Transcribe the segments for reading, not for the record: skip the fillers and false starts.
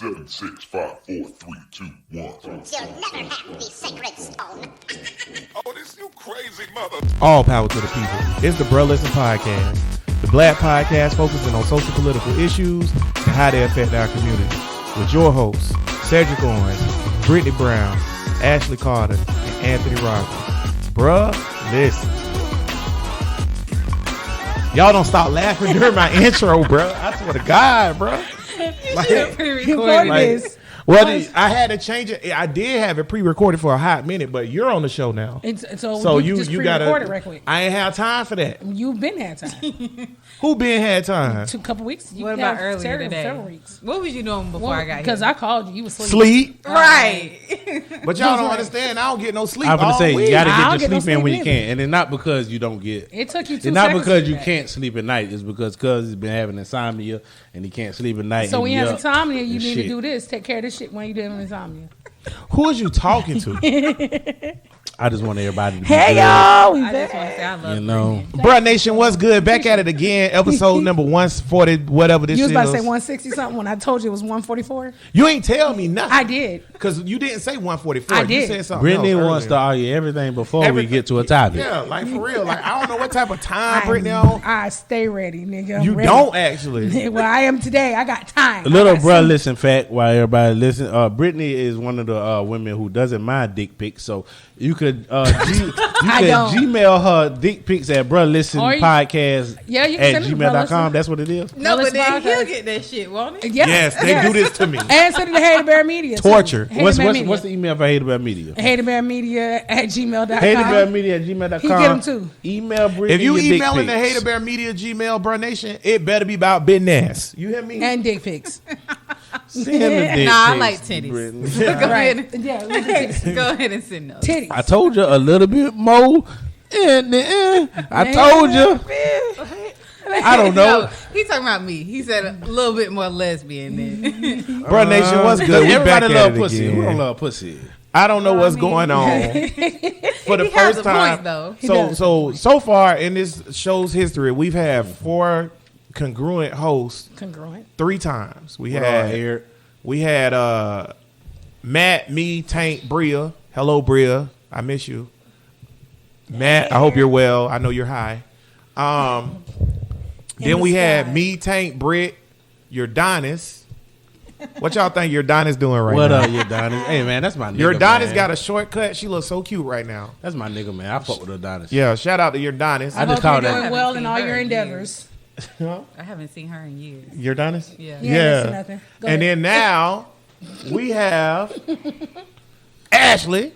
7, 6, 5, 4, 3, 2, 1. You'll never have the sacred stone. Oh, this you crazy mother. All power to the people. It's the Bruh Listen Podcast, the Black podcast focusing on social political issues and how they affect our community. With your hosts, Cedric Owens, Brittany Brown, Ashley Carter, and Anthony Rogers. Bruh Listen. Y'all don't stop laughing during my intro, bruh. I swear to God, bruh. Well, I had to change it. I did have it pre-recorded for a hot minute, but you're on the show now. So you gotta record it right quick. I ain't have time for that. You've been had time. Who been had time? A couple weeks. What about earlier today? Several weeks. What was you doing before I got here? Because I called you. You was Sleep. Right. But y'all don't understand. I don't get no sleep. I'm gonna say week. you gotta I don't get your get sleep no in when sleep you can, and it's not because you don't get. It took you 2 seconds. It's not because to do you that. can't sleep at night. It's because cuz he's been having insomnia and he can't sleep at night. So and when he you have up insomnia, you and need shit. to do this. Take care of this shit when you're doing insomnia. Who is you talking to? I just want everybody to be Hey good. y'all, we I just want to back. say I love You know, Bruh Nation, what's good? Back at it again. Episode number 140, whatever this You was is. about to say 160 something when I told you it was 144. You ain't tell me nothing. I did. Because you didn't say 144. I You did. said something Brittany else wants to earlier. argue everything before we Everything. get to a topic. Yeah, like for real. Like I don't know what type of time Brittany on. I stay ready, nigga. I'm You ready. don't actually. Well, I am today. I got time. A little I got bruh some- listen fact while everybody listen. Brittany is one of the women who doesn't mind dick pics, so you could don't. Gmail her dick pics at bruh listen Or you- podcast Yeah, you can at send it to gmail.com. Bruh That's what it is. No, Well, but then it's he'll podcast. get that shit, won't he? Yes, they do this to me. And send it to Hater Bear Media. too. Torture. Hater What's Bear Media. what's the email for Hater Bear Media? HaterBearMedia at gmail.com. HaterBearMedia at gmail.com. He get 'em too. Email Brittany If you your dick emailing the pics. Hater Bear Media Gmail, Bruh Nation, it better be about business. You hear me? And dick pics. Send the dick Nah, I pics like to titties. Brittany. Go ahead. Right. Yeah, look at titties. Go ahead and send those. Titties. I told you a little bit more. I told you. I don't know. No, he talking about me. He said a little bit more lesbian then. Bruh Nation, what's good? We back Everybody at love it pussy. again. Who don't love pussy? I don't know what's going on for the He has first a time. point, though. He does. So far in this show's history, we've had 4 congruent hosts Congruent. 3 times. We We're all had here. Matt, me, Tank, Bria. Hello, Bria. I miss you. Matt, I hope you're well. I know you're high. Then we had sky. me, Tank, Britt, Urdonis. What y'all think Urdonis doing right What now? up, Urdonis? Hey, man, that's my nigga, Urdonis man. got a shortcut. She looks so cute right now. That's my nigga, man. I fuck with Urdonis. Yeah, shout out to Urdonis. I I just hope called you're that. doing well in seen all her your in endeavors. I haven't seen her in years. Urdonis? Yeah. Yeah, that's nothing. Go And ahead. then now we have Ashley.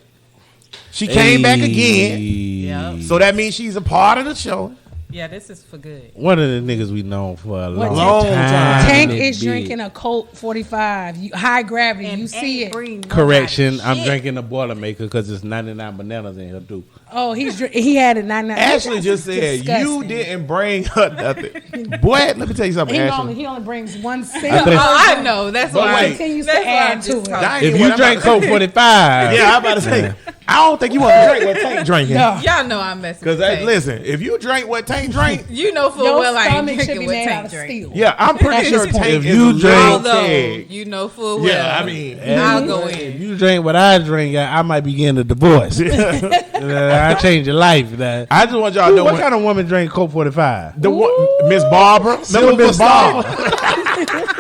She came back again. Yeah. So that means she's a part of the show. Yeah, this is for good. One of the niggas we known for a What long Tank- time. Tank in is this bitch. drinking a Colt 45. High gravity. You see it. Correction, I'm drinking a Boilermaker because it's 99 bananas in here too. Oh, he had a 99. Ashley just said you Disgusting. didn't bring her nothing. Boy, let me tell you something, Ashley. He only brings one I single. think- Oh, I know. That's But why. wait. Continues That's to why add I'm to just it. talking. That ain't If what you I'm drink about to Coke 45, say. Yeah, I'm about to say. I don't think you want to drink what Tank drinking. No. Y'all know I'm messing Because with Tank. listen, if you drink what Tank drink, You know full Your well I ain't stomach should drinking be what made out Tank of drink. steel. yeah, I'm pretty sure Tank If is you a drink- little Although keg. you know full well. Yeah, I mean, I'll go if in. you drink what I drink, I might be getting a divorce. I change your life. That. I just want y'all to know What when- kind of woman drink Coke 45? the one, Miss Barbara. Remember Miss Barbara?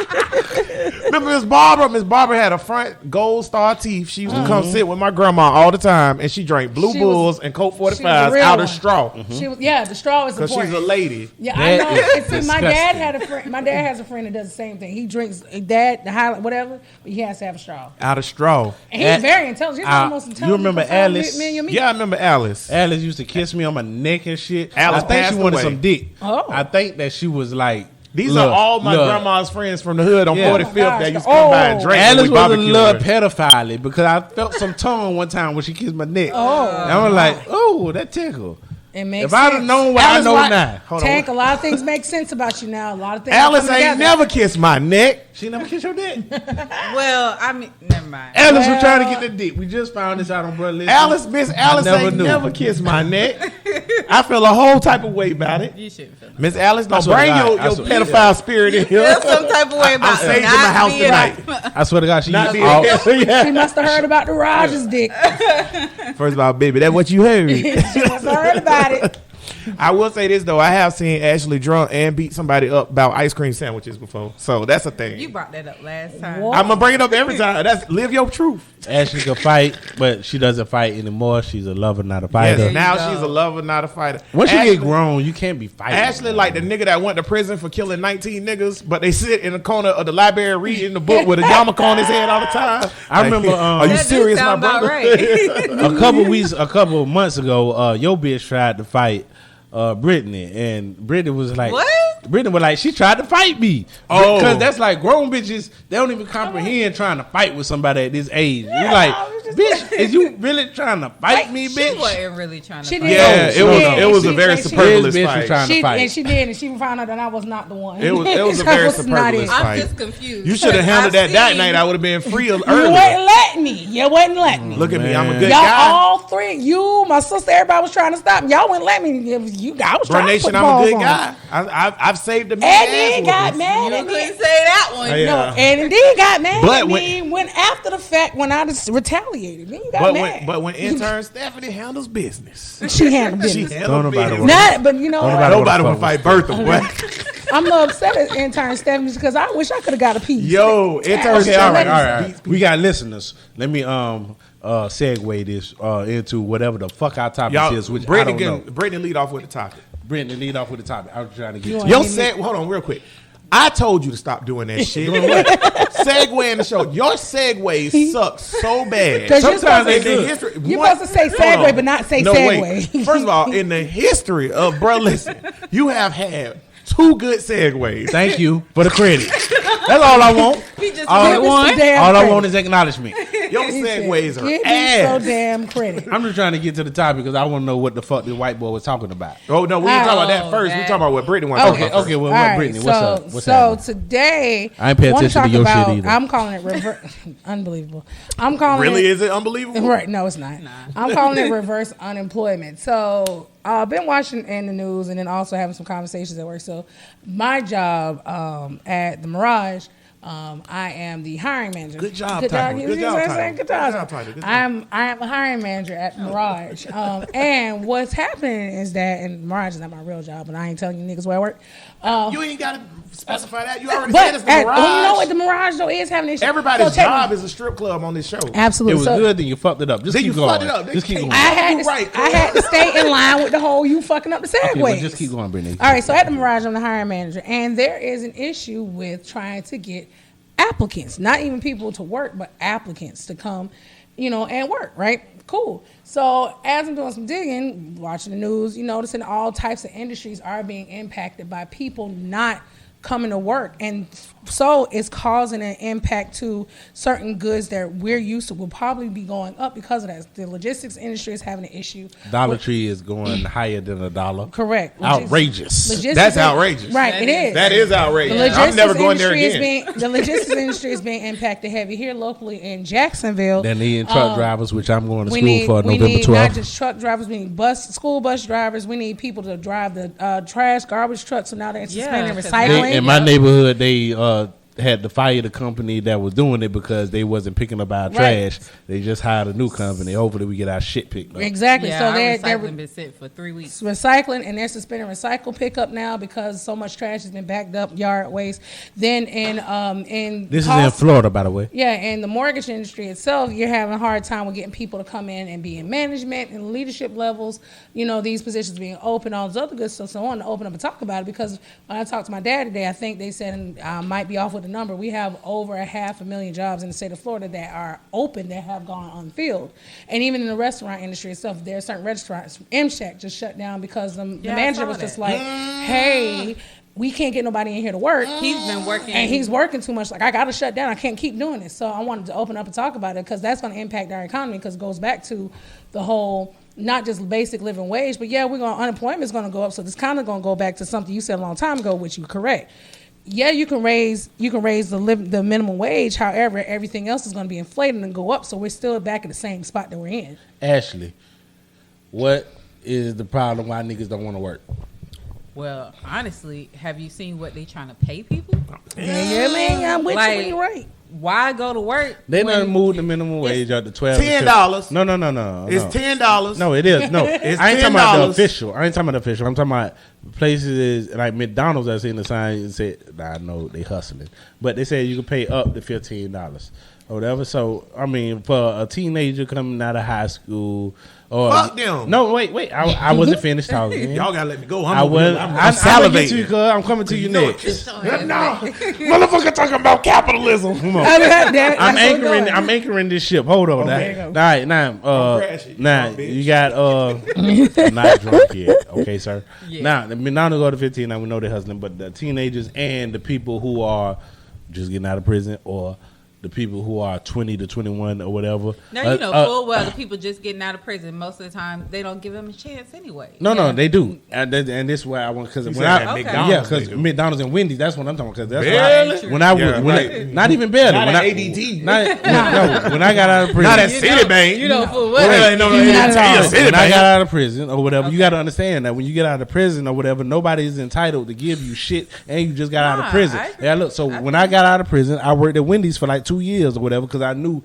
Remember Miss Barbara? Miss Barbara had a front gold star teeth. She used to come sit with my grandma all the time, and she drank Blue She Bulls was- and Coke she was 45s a real out of one. straw. She was, yeah, the straw is Because she's important. a lady. Yeah, I know. That And is see, my dad disgusting. had a friend. My dad has a friend that does the same thing. He drinks the highlight, whatever, but he has to have a straw. Out of straw. And he's very intelligent. He's one of the most intelligent. you remember people Alice? Me and your meet. Yeah, I remember Alice. Alice used to kiss me on my neck and shit. Alice I think passed she wanted away. some dick. Oh. I think that she was like. These look, are all my look. grandma's friends from the hood on Yeah. 45th gosh, that used to come by and drink. when Alice we was a barbecue little with her. pedophile because I felt some tongue one time when she kissed my neck. Oh. And I was like, oh, that tickle. It makes If I'd have sense. known what I Alice, know like- now. Hold on. Tank, a lot of things make sense about you now. A lot of things. Alice come ain't together. never kissed my neck. She never kissed your dick. Well, I mean, never mind. Alice was trying to get the dick. We just found this out on Brother Listen. Miss Alice never ain't knew. never kissed my neck. I feel a whole type of way about it. You shouldn't feel. Miss Alice, don't swear to bring God. I your swear- pedophile spirit in here. Feel some type of way about I'm staging not my house being- tonight. I swear to God, she Not used being all, She must have heard about the Rogers dick. First of all, baby, that's what you heard. She must have heard about it. I will say this though, I have seen Ashley drunk and beat somebody up about ice cream sandwiches before, so that's a thing. You brought that up last time. What? I'm gonna bring it up every time. That's live your truth. Ashley could fight, but she doesn't fight anymore. She's a lover, not a fighter. Yes, now go. she's a lover, not a fighter. Once you Ashley, get grown, you can't be fighting. Ashley like the nigga that went to prison for killing 19 niggas, but they sit in the corner of the library reading the book with a yarmulke on his head all the time. I remember, are you That do serious, my sound about brother? right. a couple of months ago, your bitch tried to fight Brittany, and Brittany was like, What? Brittany was like, she tried to fight me. Oh. Because that's like grown bitches, they don't even comprehend trying to fight with somebody at this age. You're like, I was just- bitch, is you really trying to fight me, She bitch? wasn't really trying to She fight. did. Yeah, She it was did. it was She a very did. She superfluous This bitch was fight. trying to fight. And she did, and she found out that I was not the one. It was a That very was not superfluous it. fight. I'm just confused. You should have handled that night. I would have been free You earlier. wouldn't let me. You wouldn't let me. Look at me, I'm a Man. good Y'all guy. all three, you, my sister, everybody was trying to stop me. Y'all wouldn't let me. It was you. I was Bro trying to Nation, put I'm a balls good on. guy. I've saved a And man. then got mad You at me. couldn't say that one. Yeah. No, and then got mad But at when- me when after the fact when I just retaliated. Then you got mad. But when intern Stephanie handles business, She handled she business. handles Don't nobody business. wanna- Not, but you know, Nobody will fight Bertha, boy. I'm a little upset at intern Stephanie because I wish I could have got a piece. Yo, intern Okay, all right, Stephanie. all right. We got listeners. Let me segue this into whatever the fuck our topic Y'all, is, which Brittany, I don't know. Brittany lead off with the topic. Brittany, lead off with the topic. I was trying to get to Yo, hold on real quick. I told you to stop doing that shit. Segue in the show. Your segues suck so bad. 'Cause you're Sometimes supposed in to- the history, you're one- supposed to say hold segue, on. but not say no, segue. Wait. First of all, in the history of Bro Listen, you have had 2 good segues. Thank you for the credit. That's all I want. We just All, did one. Damn all I credit. want is acknowledgement. Your He said, segues are give me ass. so damn credit. I'm just trying to get to the topic because I want to know what the fuck the white boy was talking about. Oh no, we didn't talk about that Oh, first. We that- talking about what Brittany wants to talk Okay, about. okay. Well, All what, right, Brittany? What's up? What's so happening? today, I ain't paying wanna attention to talk your shit about- either. I'm calling it unbelievable. I'm calling Really, it is it unbelievable? right. No, it's not. I'm calling it reverse unemployment. So I've been watching in the news and then also having some conversations at work. So my job at the Mirage. I am the hiring manager. Good job, title. You Good see job, what I'm title. saying? Good Good job. job, title. Good job. I am a hiring manager at Mirage. And what's happening is that, and Mirage is not my real job, and I ain't telling you niggas where I work. You ain't got to specify that. You already But said it's the Mirage. you know what? The Mirage though is having this. Everybody's so job is a strip club on this show. It absolutely. was So good, then you fucked it up. Just Then keep you going. fucked it up. Just keep going. I had You to, right, I had to stay in line with the whole you fucking up the segues. Okay, well, just keep going, Brittany. All right, so at the Mirage, I'm the hiring manager, and there is an issue with trying to get applicants, not even people to work, but applicants to come, and work, right? Cool. So as I'm doing some digging, watching the news, noticing all types of industries are being impacted by people not coming to work. And so it's causing an impact to certain goods that we're used to will probably be going up because of that. The logistics industry is having an issue. Dollar Tree is going higher than $1. Correct. Outrageous. Logistics That's is- outrageous. Right, That it is. is. That is The outrageous. logistics I'm never going there industry again. the logistics industry is being impacted heavy here locally in Jacksonville. Then needing truck drivers, which I'm going to we school need, for we November need not 12th. just truck drivers, we need school bus drivers. We need people to drive the trash, garbage trucks. So now they're suspending 'cause recycling. In my neighborhood, they had to fire the company that was doing it because they wasn't picking up our Right. trash. They just hired a new company. Hopefully, we get our shit picked up. Exactly. Yeah, So our they're recycling been sit for 3 weeks. recycling, and they're suspending recycle pickup now because so much trash has been backed up, yard waste. Then in This is in Florida, by the way. Yeah, and the mortgage industry itself, you're having a hard time with getting people to come in and be in management and leadership levels. These positions being open, all this other good stuff. So I wanted to open up and talk about it because when I talked to my dad today, I think they said, and I might be off with the number, we have over 500,000 jobs in the state of Florida that are open that have gone unfilled. And even in the restaurant industry itself, there are certain restaurants. M-Shack just shut down because the Yeah, I manager saw was just that. like, hey, we can't get nobody in here to work. He's been working. And he's working too much. Like, I got to shut down. I can't keep doing this. So I wanted to open up and talk about it because that's going to impact our economy because it goes back to the whole not just basic living wage, but yeah, unemployment is going to go up. So it's kind of going to go back to something you said a long time ago, which you're correct. Yeah, you can raise the minimum wage. However, everything else is going to be inflated and go up. So we're still back at the same spot that we're in. Ashley, what is the problem why niggas don't want to work? Well, honestly, have you seen what they trying to pay people? Yeah, man, I'm with you when you're right. Why go to work? They done moved the minimum wage up to $12. $10. No. It's $10. No, it is. No, It's I ain't talking about the $10. official. I'm talking about places like McDonald's. I seen the sign and said, I know they hustling, but they said you can pay up to $15 or whatever. So I mean, for a teenager coming out of high school, or Fuck them. No, wait. I wasn't finished talking. Y'all gotta let me go. I'm salivating. I'm coming to you next. No, motherfucker talking about capitalism. Come on. I'm I'm anchoring this ship. Hold on. Okay. All right, now, crashing. you got I'm not drunk yet. Okay, sir. Yeah. Now, McDonald's go to 15. Now we know they're hustling, but the teenagers and the people who are just getting out of prison, or the people who are 20 to 21 or whatever. Now, you know full well the people just getting out of prison, most of the time, they don't give them a chance anyway. No, they do. And this is why I want, because when said I, McDonald's, yeah, because they do. McDonald's and Wendy's, that's what I'm talking about. Because that's Barely? why when I was, Yeah, when right. I, not even barely. Not when at I, ADT. No, when I got out of prison. Not at Citibank. You know full Well, well. no, Not at all. When I got out of prison or whatever, you got to understand that when you get out of prison or whatever, nobody's entitled to give you shit, and you just got out of prison. I agree. Yeah, look. So when I got out of prison, I worked at Wendy's for like 2 years or whatever, because I knew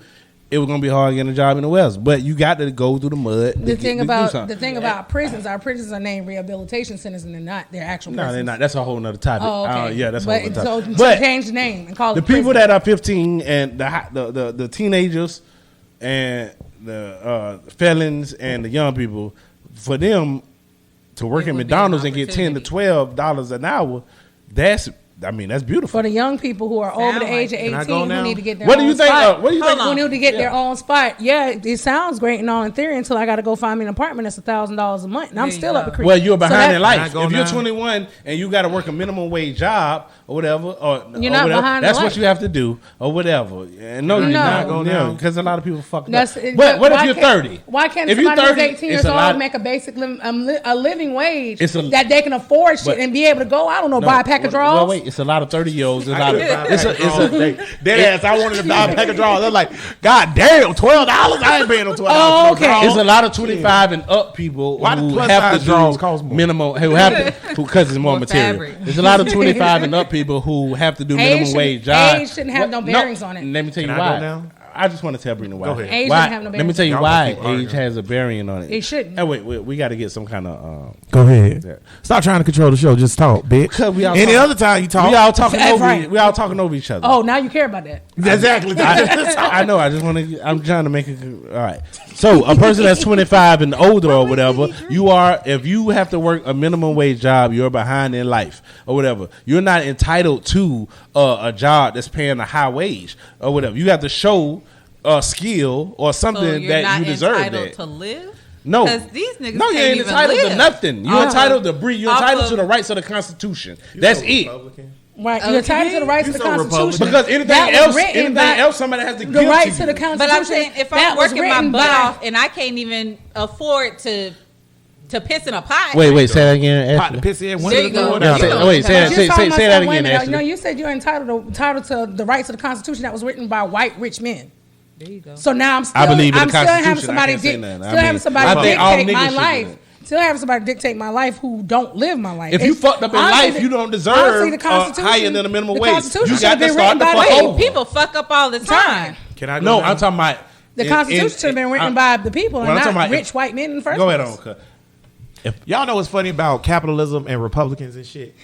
it was gonna be hard getting a job in the West. But you got to go through the mud. The thing about prisons, our prisons are named rehabilitation centers, and they're not. They're actual prisons. No, they're not. That's a whole nother topic. Oh, okay. Yeah, that's a whole but nother topic. so But change the name and call the it prison. people that are 15 and the teenagers and the felons and the young people, for them to work It at would be an McDonald's and get $10 to $12 an hour, that's beautiful. For the young people who are over the Sound age like of it. Can I 18 go who now? need to get their What do own you think? spot. What do you think? Who need to get their own spot. Yeah, it sounds great and all in theory until I got to go find me an apartment that's $1,000 a month. And I'm There you still go. up the creek. Well, you're behind in Can I life. go If you're now? 21 and you got to work a minimum wage job or whatever, You're not behind in that's what life. you have to do or whatever. And no, you're No. not Go going now. to, because a lot of people fucking That's up. it. But what if why you're can't- 30? Why can't If you're somebody 30, who's 18 it's years a lot- old make a basic a living wage It's that they can afford shit but- and be able to go, I don't know, No, buy a pack of well, drawers? wait, it's a lot of 30-year-olds. Dead ass. I wanted to buy a pack of drawers. They're like, God damn, $12. I ain't paying no $12. Oh, okay. It's a lot of 25 and up people Why the who plus have size to drawers do cost more? minimum, who have to, because it's more More material. fabric. There's a lot of 25 and up people who have to do minimum Age wage shouldn't- jobs. age shouldn't have no bearings on it. Let me tell you Can I why. go now? I just want to tell Brina why. Go ahead. Age Why- doesn't have no let me bearing. tell you Y'all why gonna keep arguing. age has a bearing on it. It shouldn't. Oh, wait, we got to get some kind of. Go ahead. Yeah. Stop trying to control the show. Just talk, bitch. Because we all Any talk- other time you talk. We all talking That's over. right. We all talking over each other. Oh, now you care about that. Exactly. I know. I just want to. I'm trying to make it. All right. So a person that's 25 and older or whatever, you are. If you have to work a minimum wage job, you're behind in life or whatever. You're not entitled to a job that's paying a high wage or whatever. You have to show a skill or something So you're that not you deserve. entitled that. to live? No, Because these niggas no, you can't ain't even entitled live. to nothing. You're entitled to breathe. You're Off entitled of- to the rights of the Constitution. That's it. Right, you're entitled to the rights of the so Constitution. Because anything That was else, written by somebody has to give the rights to to you. the Constitution. But I'm saying, if that I'm was working my written butt by- off and I can't even afford to piss in a pot. Wait, say that again. Pot to piss in. One There of you the go. door. No, You know, wait, say But you're talking about that some again, women. Ashley. No, you said you're entitled to the rights of the Constitution that was written by white rich men. There you go. So now I'm still, I believe in the I'm still having Constitution. somebody I can't say nothing. still having somebody I think all dictate my niggas should do life. that. Still having somebody dictate my life who don't live my life. If you It's- fucked up in honestly, life, you don't deserve honestly, the Constitution- higher than a minimum the wage. Constitution You should got have to been start written the by fuck the over. People fuck up all the time. Can I go No, now? I'm talking about The Constitution should have been written by the people and Well, I'm not talking about- rich white men in the first Go place. ahead on. Y'all know what's funny about capitalism and Republicans and shit,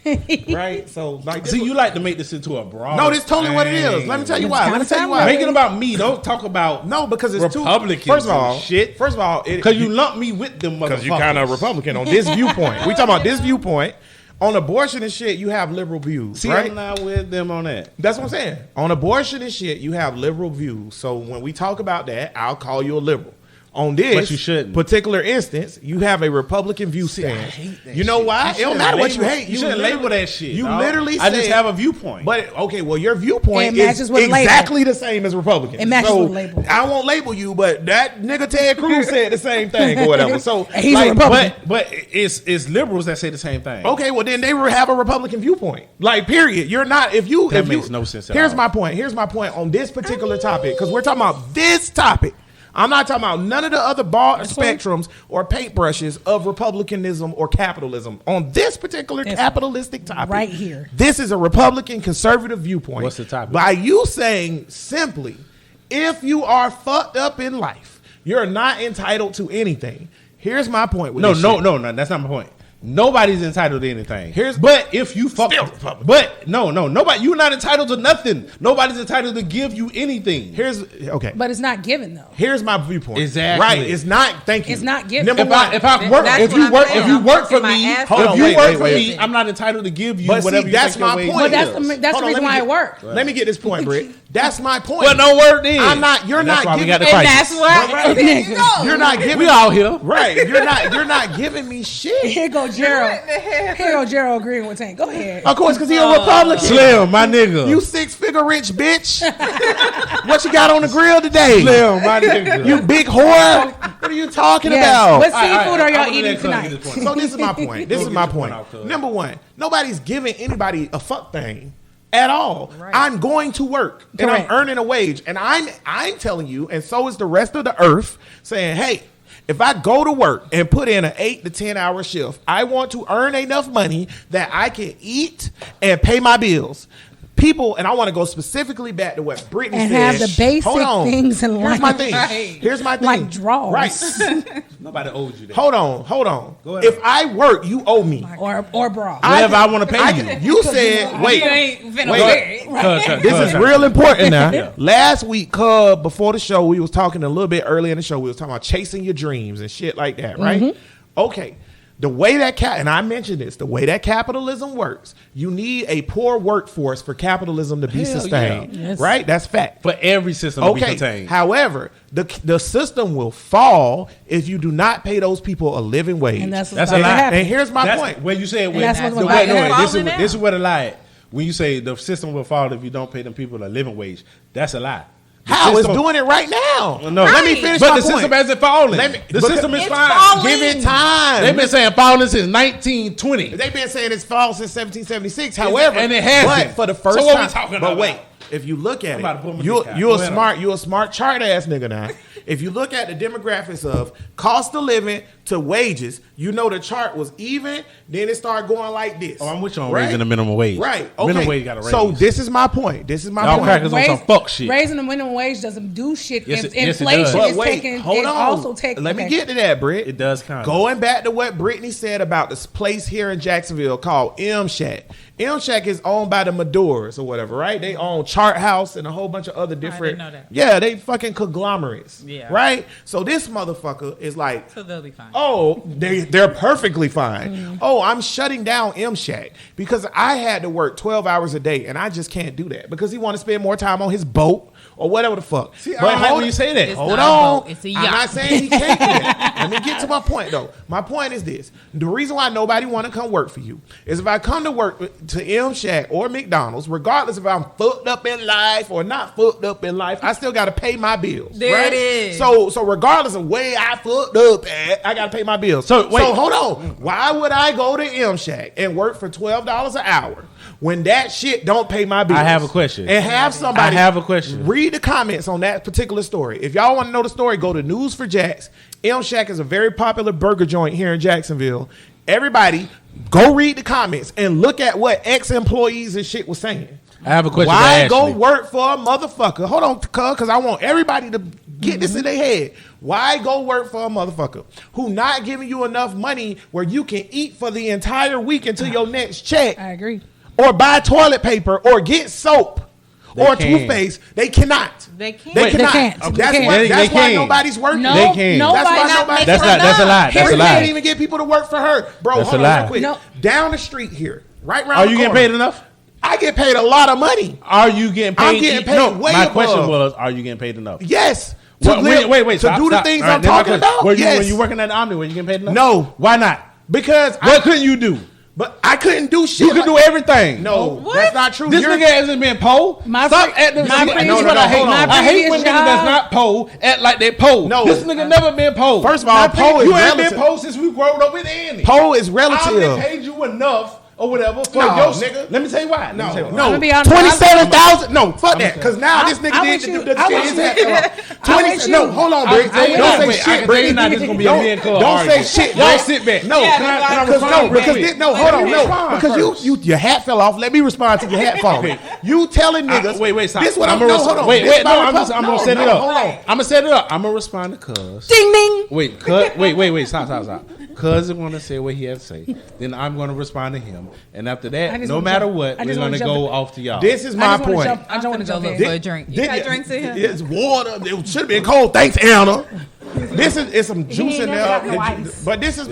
right? So like, See, you like to make this into a broad. no, this is totally what it is. Let me tell you why. Let me tell you why. Make it about me. Don't talk about No, because it's Republicans. too. First of all, shit. First of all, Because you lump me with them motherfuckers. because you kind of Republican on this viewpoint. We talking about this viewpoint on abortion and shit. You have liberal views, See, right? I'm not with them on that. That's what I'm saying. On abortion and shit, you have liberal views. So when we talk about that, I'll call you a liberal. On this But you shouldn't. particular instance, you have a Republican view stand. You know why? It don't matter what you hate. You shouldn't label that shit. You dog. literally I just said- have a viewpoint. But okay, well, your viewpoint It matches is with a label. exactly the same as Republicans. It matches so with a label. I won't label you, but that nigga Ted Cruz said the same thing or whatever. So And he's a Republican. but it's liberals that say the same thing. okay, well then they will have a Republican viewpoint. Like, period. You're not if you. That if you- makes no sense at Here's all. my point. Here's my point on this particular topic because we're talking about this topic. I'm not talking about none of the other broad spectrums or paintbrushes of republicanism or capitalism. On this particular This capitalistic topic, right here. this is a Republican conservative viewpoint. What's the topic? By you saying simply, if you are fucked up in life, you're not entitled to anything. Here's my point with this shit. No, that's not my point. Nobody's entitled to anything. Here's- but if you fuck, Still Republican. but nobody. You're not entitled to nothing. Nobody's entitled to give you anything. Here's okay. But it's not given though. Here's my viewpoint. Exactly. Right. It's not. Thank you. It's not given. Number If one. I work, That's if what you I'm work, saying. if you I'm work for working my me, ass Hold if on, you wait, work wait, for wait. me, I'm not entitled to give you But whatever see, you that's think your my wage point. But that's is. the that's Hold the on, reason let me why get- it worked. Let me get this point, Britt. That's my point. Well, don't work then. I'm not. You're And that's not why we giving. got the And crisis. that's why. Right. There you go. You're not giving. We all here. Right. You're not giving me shit. Here go Gerald. Here go Gerald agreeing with Tank. Go ahead. Of course, because he's a Republican. Slim, my nigga. You 6-figure rich bitch. What you got on the grill today? Slim, my nigga. You big whore. What are you talking Yes. about? What All right, seafood all are right. y'all I'm gonna eating let Cuz tonight? get this point. So this is my point. This is my point. Number one, nobody's giving anybody a fuck thing at all. I'm going to work and Correct. I'm earning a wage, and I'm telling you, and so is the rest of the earth, saying, hey, if I go to work and put in an 8 to 10 hour shift, I want to earn enough money that I can eat and pay my bills. People, and I want to go specifically back to what Brittany And said. have the basic Hold on. things in Here's life. my thing. Right. Here's my thing. Like drawers. Right. Nobody owes you that. Hold on. Go ahead. If I work, you owe me. Or bra. Whatever I wanna pay you. You said, wait. You ain't finna Wait. wear it. This is real important now. Last week, Cub, before the show, we was talking a little bit earlier in the show. We was talking about chasing your dreams and shit like that, right? Mm-hmm. Okay. The way that and I mentioned this, the way that capitalism works, you need a poor workforce for capitalism to be Hell sustained, yeah. Yes. right? That's fact. For every system to be Okay. contained. However, the system will fall if you do not pay those people a living wage. And that's what's That's about a to lie. happen. And here's my That's point. when you say when that's what's the about way, to no, happen. this is where the lie at. When you say the system will fall if you don't pay them people a living wage, that's a lie. The How it's system- doing it right now? No, Let me Right. finish But my the point. system hasn't fallen. Let me- The because system is it's fine. falling. Give it time. They've been saying falling since 1920. They've been saying it's false since 1776. However, and it hasn't. But for the first So what we time, talking but about? wait, if you look at I'm about to pull it, my you dick out. you're Go ahead smart. You're a smart chart ass nigga now. If you look at the demographics of cost of living to wages, you know the chart was even. Then it started going like this. Oh, I'm with you on raising the minimum wage. Right. Okay. Minimum wage got to raise. So this is my point. This is my Y'all point. crackers on some fuck shit. Raising the minimum wage doesn't do shit. Yes, If it- yes, it inflation does. But is wait, taking. hold it on. also take. Let me okay. get to that, Britt. It does kind of. Going back to what Brittany said about this place here in Jacksonville called M Shack. M Shack is owned by the Maduras or whatever, right? They own Chart House and a whole bunch of other different. know that. Yeah, they fucking conglomerates. Yeah. Right? So this motherfucker is like, So they'll be fine. oh, they're perfectly fine. Oh, I'm shutting down M Shack because I had to work 12 hours a day and I just can't do that because he want to spend more time on his boat or whatever the fuck. See, I don't like hold- when you say that. It's Hold not a on. boat, it's a I'm yacht. not saying he can't do that. Let me get to my point though. My point is this. The reason why nobody want to come work for you is if I come to work to M Shack or McDonald's, regardless if I'm fucked up in life or not fucked up in life, I still got to pay my bills. There right? it is. So regardless of where I fucked up at, I got to pay my bills. So, wait. So hold on. Why would I go to M Shack and work for $12 an hour when that shit don't pay my bills? I have a question. And have somebody I have a question. read the comments on that particular story. If y'all want to know the story, go to News for Jacks. M Shack is a very popular burger joint here in Jacksonville. Everybody, go read the comments and look at what ex-employees and shit was saying. I have a question. Why for go Ashley. work for a motherfucker? Hold on, because I want everybody to get this in their head. Why go work for a motherfucker who not giving you enough money where you can eat for the entire week until your next check? I agree. Or buy toilet paper or get soap or can. toothpaste. They cannot. They can't. They Wait, cannot. they can't. That's They why, can't. that's They why can. nobody's working. No, They can. nobody. That's why not nobody's making working. That's a lie. That's a Harry lie. can't even get people to work for her. Bro, That's hold a on lie. real quick. No. Down the street here, right around Are the you getting corner, paid enough? I get paid a lot of money. Are you getting paid? I'm getting paid way My above. question was, are you getting paid enough? Yes. Wait. To do the things I'm talking about. When Yes. you working at the Omni, were you getting paid enough? No. Why not? Because What couldn't you do? But I couldn't do shit. You could do everything. No, that's not true. This nigga hasn't been po. My Stop pre- acting. my See, previous- this is what I hate. hold on. I hate when previous niggas that's job- not po act like they po. No. This nigga never been po. First of all, My po is you ain't relative. been po since we growed up with Andy. Po is I relative. only paid you enough or whatever for No, your nigga. Let me tell you why. Let me tell you why. No, I'ma be honest, 27,000. No, fuck that. Because now this nigga I'm did with to you. do the I'm shit. with His you. hat fell off. I'm 20. with No, you. hold on, I Britt. can tell you Don't now, say wait, I shit, can tell you Britt. now, this is gonna be a me and Cub Don't say argument. shit. Y'all Britt. sit back. No, Yeah, Can I because because respond real quick? hold on, no, respond because first. your hat fell off. Let me respond to your hat falling. You telling niggas? Wait, stop. This what I'm. gonna No, hold on. Wait, This no, my I'm gonna set it up. Hold on. I'm gonna set it up. I'm gonna respond to Cuz. Ding ding. Wait, stop. Cuz is gonna say what he has to say. Then I'm gonna respond to him. And after I that, just no wanna matter jump- what, I we're just gonna wanna go jump- off to y'all. This is I my just wanna point. jump. I I'm just want gonna to go jump look in. for a drink. You got drinks in here? It's water. It should have been cold. Thanks, Anna. This is some juice ain't in never got no there. ice. But this is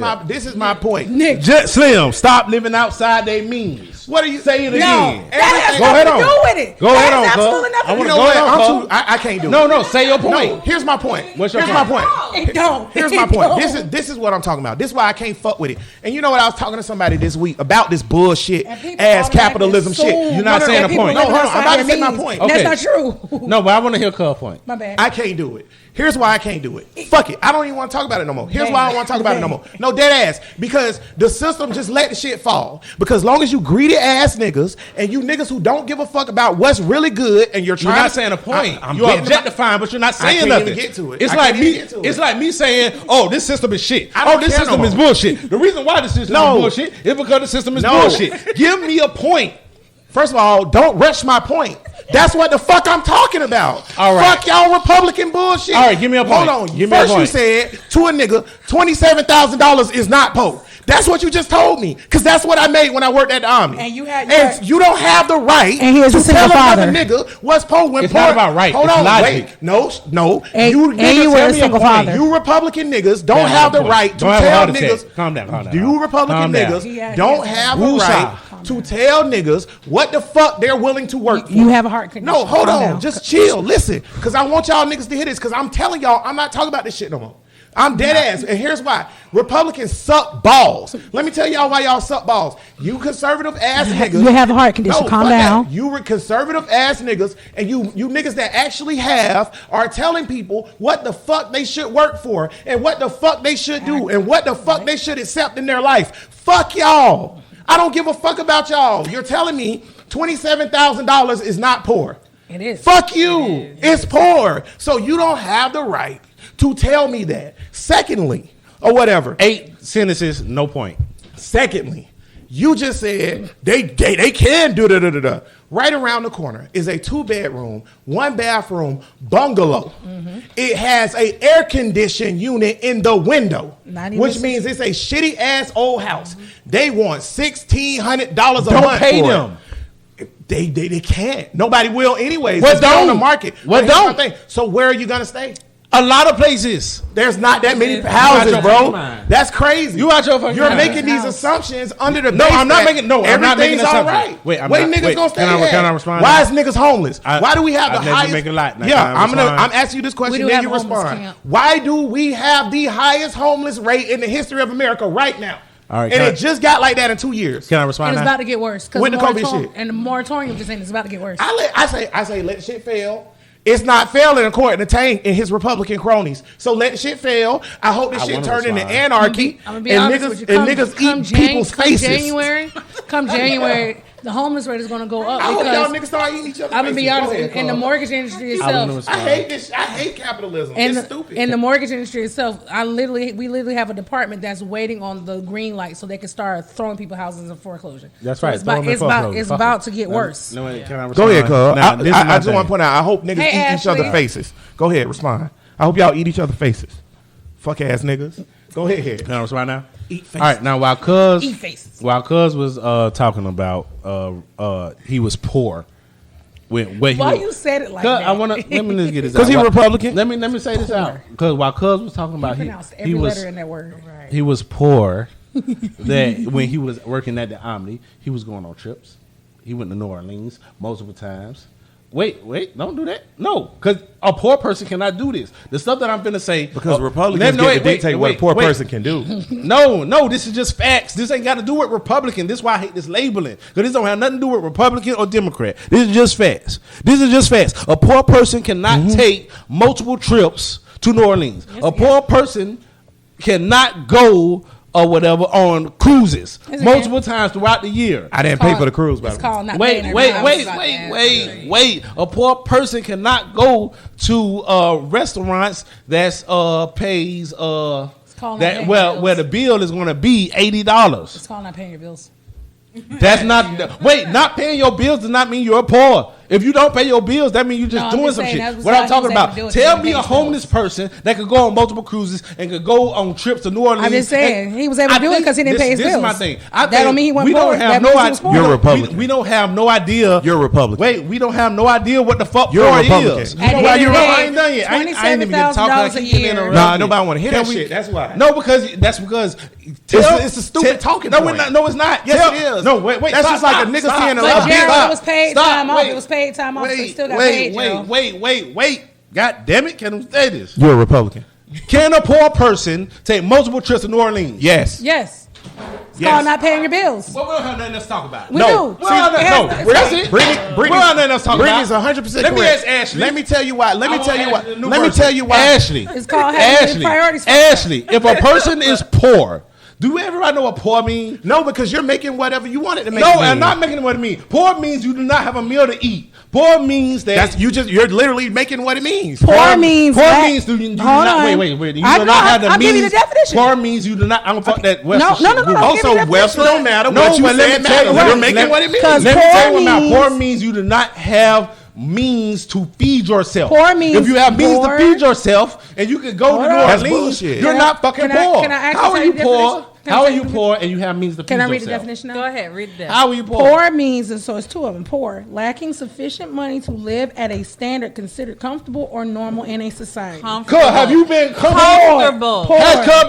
my point. Nick, Just Slim, stop living outside their means. What are you Say it no, again. that has Go ahead nothing to on. do with it. Go That ahead has on, cuz. absolutely I nothing You wanna to know do go what? ahead on, cuz. I can't do it. No, say your No, point. here's my point. What's your Here's point? my point. It don't. Here's my It point. don't. This is what I'm talking about. This is why I can't fuck with it. And you know what? I was talking to somebody this week about this bullshit And people ass automatically capitalism assume shit. You're not that saying a people point. living No, hold on. I'm outside about to their say my means. point. Okay. That's not true. No, but I want to hear Cuz point. My bad. I can't do it. Here's why I can't do it. Fuck it. I don't even want to talk about it no more. Here's why I don't want to talk about it no more. No, dead ass. Because the system just let the shit fall. Because long as you greedy ass niggas and you niggas who don't give a fuck about what's really good and you're You're trying not to, saying a point. I'm You're getting to my- objectifying, but you're not I saying can't nothing. even get to it. It's I like can't me. even get to it. It's like me saying, "Oh, this system is shit. I don't Oh, this care no system more. is bullshit." The reason why the system No. is bullshit is because the system is No. bullshit. Give me a point. First of all, don't rush my point. That's what the fuck I'm talking about. All right. Fuck y'all Republican bullshit. All right, give me a point. Hold on. Give me a First you point. said to a nigga, $27,000 is not po. That's what you just told me. Because that's what I made when I worked at the Omni. And you had- you don't have the right And he is to a single tell another father. nigga what's po when It's poor. not about right. Hold It's on, logic. wait. No. And- you and niggas you were tell a me single point. father. You Republican niggas don't Don't have the point. right to Don't have a tell heart attack. niggas. Calm down. You Republican Calm down. niggas don't have a Woosah. right to tell niggas what the fuck they're willing to work for. You have a heart condition. No, hold Calm on. down. Just chill. Listen, because I want y'all niggas to hear this. Because I'm telling y'all, I'm not talking about this shit no more. I'm dead ass. And here's why. Republicans suck balls. Let me tell y'all why y'all suck balls. You conservative ass niggas. You have a heart condition. Calm fuck down. that. You were conservative ass niggas. And you niggas that actually have are telling people what the fuck they should work for. And what the fuck they should do. And what the fuck they should accept in their life. Fuck y'all. I don't give a fuck about y'all. You're telling me $27,000 is not poor. It is. Fuck you. It's poor. So you don't have the right to tell me that. Secondly, or whatever. 8 sentences, no point. Secondly, you just said they can do da. Right around the corner is a 2-bedroom, 1-bathroom bungalow. It has a air conditioned unit in the window, Not even which six- means it's a shitty ass old house. They want $1,600 a Don't month pay for them. it. They can't. Nobody will anyways. What It's not on the don't? market. What But here's my don't? thing. So where are you gonna stay? A lot of places. There's not that many out houses, your bro. fucking mind. That's crazy. You out your fucking You're mind. making these House. assumptions under the No, base I'm not that making- no, I'm not making everything's all assumptions. right. Wait, I'm Where not- niggas wait, gonna stay can I at? respond Why now? is niggas homeless? Why do we have the I've never highest? make a lot. Now, Yeah, can I respond? I'm asking you this question, We do then have you homeless respond. camp. Why do we have the highest homeless rate in the history of America right now? All right, and can it just got like that in 2 years. Can I And respond it's now? about to get worse. 'Cause With the COVID moratorium- shit. And the moratorium just saying it's about to get worse. I say let shit fail. It's not failing according to Tank and his Republican cronies. So let shit fail. I hope this I shit wanna turn into respond. anarchy. I'm gonna be and honest niggas, with you. and niggas eat people's faces. Come January, the homeless rate is going to go up I hope y'all because niggas start eating each other. I'm gonna be honest. Go ahead, In the Carl. mortgage industry I wanna itself, respond. I hate this. I hate capitalism. in It's the, stupid. in the mortgage industry itself, we literally have a department that's waiting on the green light so they can start throwing people houses in foreclosure. That's So right. It's throw 'em about in it's about, foreclosure. it's Fuck about 'em. to get worse. No, can I respond? Go ahead, Carl. Now, this is I my just want thing. to point out. I hope niggas Hey, eat each other Ashley. faces. Go ahead, respond. I hope y'all eat each other faces. Fuck ass niggas. Go ahead. Can I respond now? Eat faces. All right, now while Cuz Eat faces. was talking about he was poor. Why Why you said it like that? I want to let me just get this out. 'Cause he Why- Republican. Let me say this out. Because while Cuz was talking about You he pronounced every was letter in that word. Right. he was poor. That when he was working at the Omni, he was going on trips. He went to New Orleans multiple times. Wait, don't do that. No, because a poor person cannot do this. The stuff that I'm finna say Because Republicans get to dictate what a poor person can do. No, this is just facts. This ain't got to do with Republican. This is why I hate this labeling. Because this don't have nothing to do with Republican or Democrat. This is just facts. A poor person cannot take multiple trips to New Orleans. A poor person cannot go or whatever on cruises multiple times throughout the year. I didn't pay for the cruise, by It's the way. called not Wait. paying their bills. A poor person cannot go to restaurants that's pays called not that paying well your where bills. the bill is going to be $80. It's called not paying your bills. That's not not paying your bills does not mean you're poor. If you don't pay your bills, that means you're just No, I'm doing just some saying shit. that's What how I'm talking he was able about, to do it, tell he me a pays bills. homeless person that could go on multiple cruises and could go on trips to New Orleans. I'm just saying, And he was able to do it 'cause he didn't pay his This is bills. my thing. That don't mean he wasn't we don't poor. have That no means he was idea. poor. You're a Republican. We don't have no idea. You're a Republican. Wait, we don't have no idea what the fuck You're a poor Republican. is. At You know the why end you're of the I day, ain't done yet. I ain't even get talking. I $27,000 a keep getting year. interrupted. Nah, nobody wanna hear Can that shit. That's why. No, because it's a stupid talking No, point. no, it's not. Yes, it is. No, wait. That's stop, just like a stop, nigga stop, seeing a stop, little Gerald, stop, it was paid stop, time off. wait, It was paid time off, so he still got wait, paid, Gerald. Wait. God damn it, can I say this? You're a Republican. Can a poor person take multiple trips to New Orleans? Yes. Yes. It's Yes. called not paying your bills. Well, we don't have nothing else to talk about. We No. do. We don't have nothing- It no, has- that's it. Brittany, We don't have nothing else to talk about. Brittany's 100% Let me correct. ask Ashley. Let me tell you why. Let me tell you why. Ashley. It's called having priorities. Ashley, if a person is poor, do everybody know what poor means? No, because you're making whatever you want it to make. No, it mean. I'm not making it what it means. Poor means you do not have a meal to eat. Poor means that You're literally making what it means. Poor means Poor that- means do you do Hold not on. wait. You I do know, not have the I'll means. give you the definition. Poor means you do not. I don't fuck that. Western No, shit. no, no, no. Also, Give me the Webster definition. don't matter. No, What you but let said me tell you, matters. You're let- making let- what it means. Cause Let me poor tell you what means- now. Poor means you do not have means to feed yourself. Poor means if you have means poor- to feed yourself and you can go Hold to New on. That's Orleans, bullshit. you're Can not I- fucking can I- poor. can I actually How are tell you you the poor? definition? Can I How tell are you you the- poor and you have means to feed Can I read yourself? the definition now? Go ahead, read that. How are you poor? Poor means, and so it's two of them. Poor, lacking sufficient money to live at a standard considered comfortable or normal in a society. Cuz, have you been Comfortable. Poor.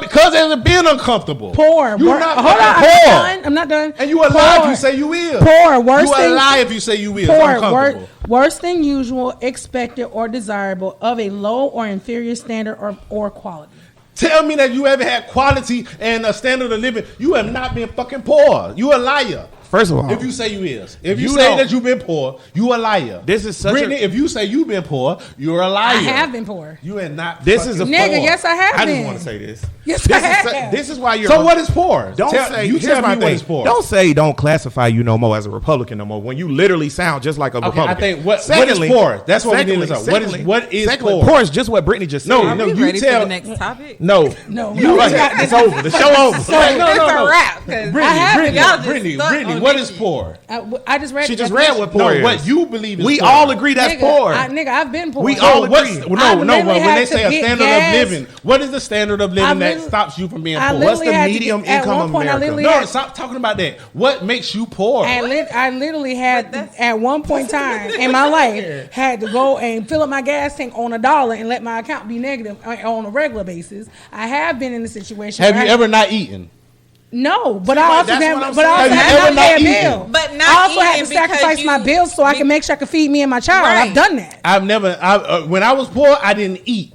Because it has been uncomfortable. Poor. You're Wor- not Hold on, fucking I'm poor. not done. I'm not done. And you a lie if you say you is. Poor. Worse You a than lie if you say you is. poor. Uncomfortable. Worse than usual, expected or desirable of a low or inferior standard or quality. Tell me that you ever had quality and a standard of living. You have not been fucking poor. You a liar. First of all, If you say you is. If you You say don't- that you've been poor, you a liar. This is such Brittany, a- if you say you've been poor, you're a liar. I have been poor. You are not. this is a Nigga, poor. yes, I have I been. just want to say this. Yes, this I is have. this is why you're. So what is poor? Don't Tell- say. you Here's tell my me what thing. is poor. Don't say don't classify you no more as a Republican no more when you literally sound just like a Okay, Republican. I think what is poor? That's what we need to know. secondly, What is secondly, poor? Poor is just what Brittany just said. No, Are no, we you ready tell- for the next topic? no, No, You we right. got It's this. over. The show over. So Hey, no, it's no, a no. wrap. 'Cause I Brittany, have Brittany, been. Y'all just Brittany, stuck Brittany, on what this is poor? I just read. She the just read definition. what poor No, is. what you believe is We poor. all agree that's Nigga, poor. Nigga, I've been poor. We So all what's agree. no, I've no, literally when had they to say a get standard gas. of living, what is the standard of I living that literally- stops you from being I poor? What's the literally had to medium get- at income one point, I America? literally No, had- stop talking about that. What makes you poor? I literally had at one point in time in my life had to go and fill up my gas tank on $1 and let my account be negative on a regular basis. I have been in a situation. Have where you ever not eaten? No, but I right, also that's have, what I'm but I also saying. Have you had ever to pay a not eaten? bill. But not I also had to eating because sacrifice my you- bills so I can make sure I can feed me and my child. Right. I've done that, I've never. When I was poor, I didn't eat.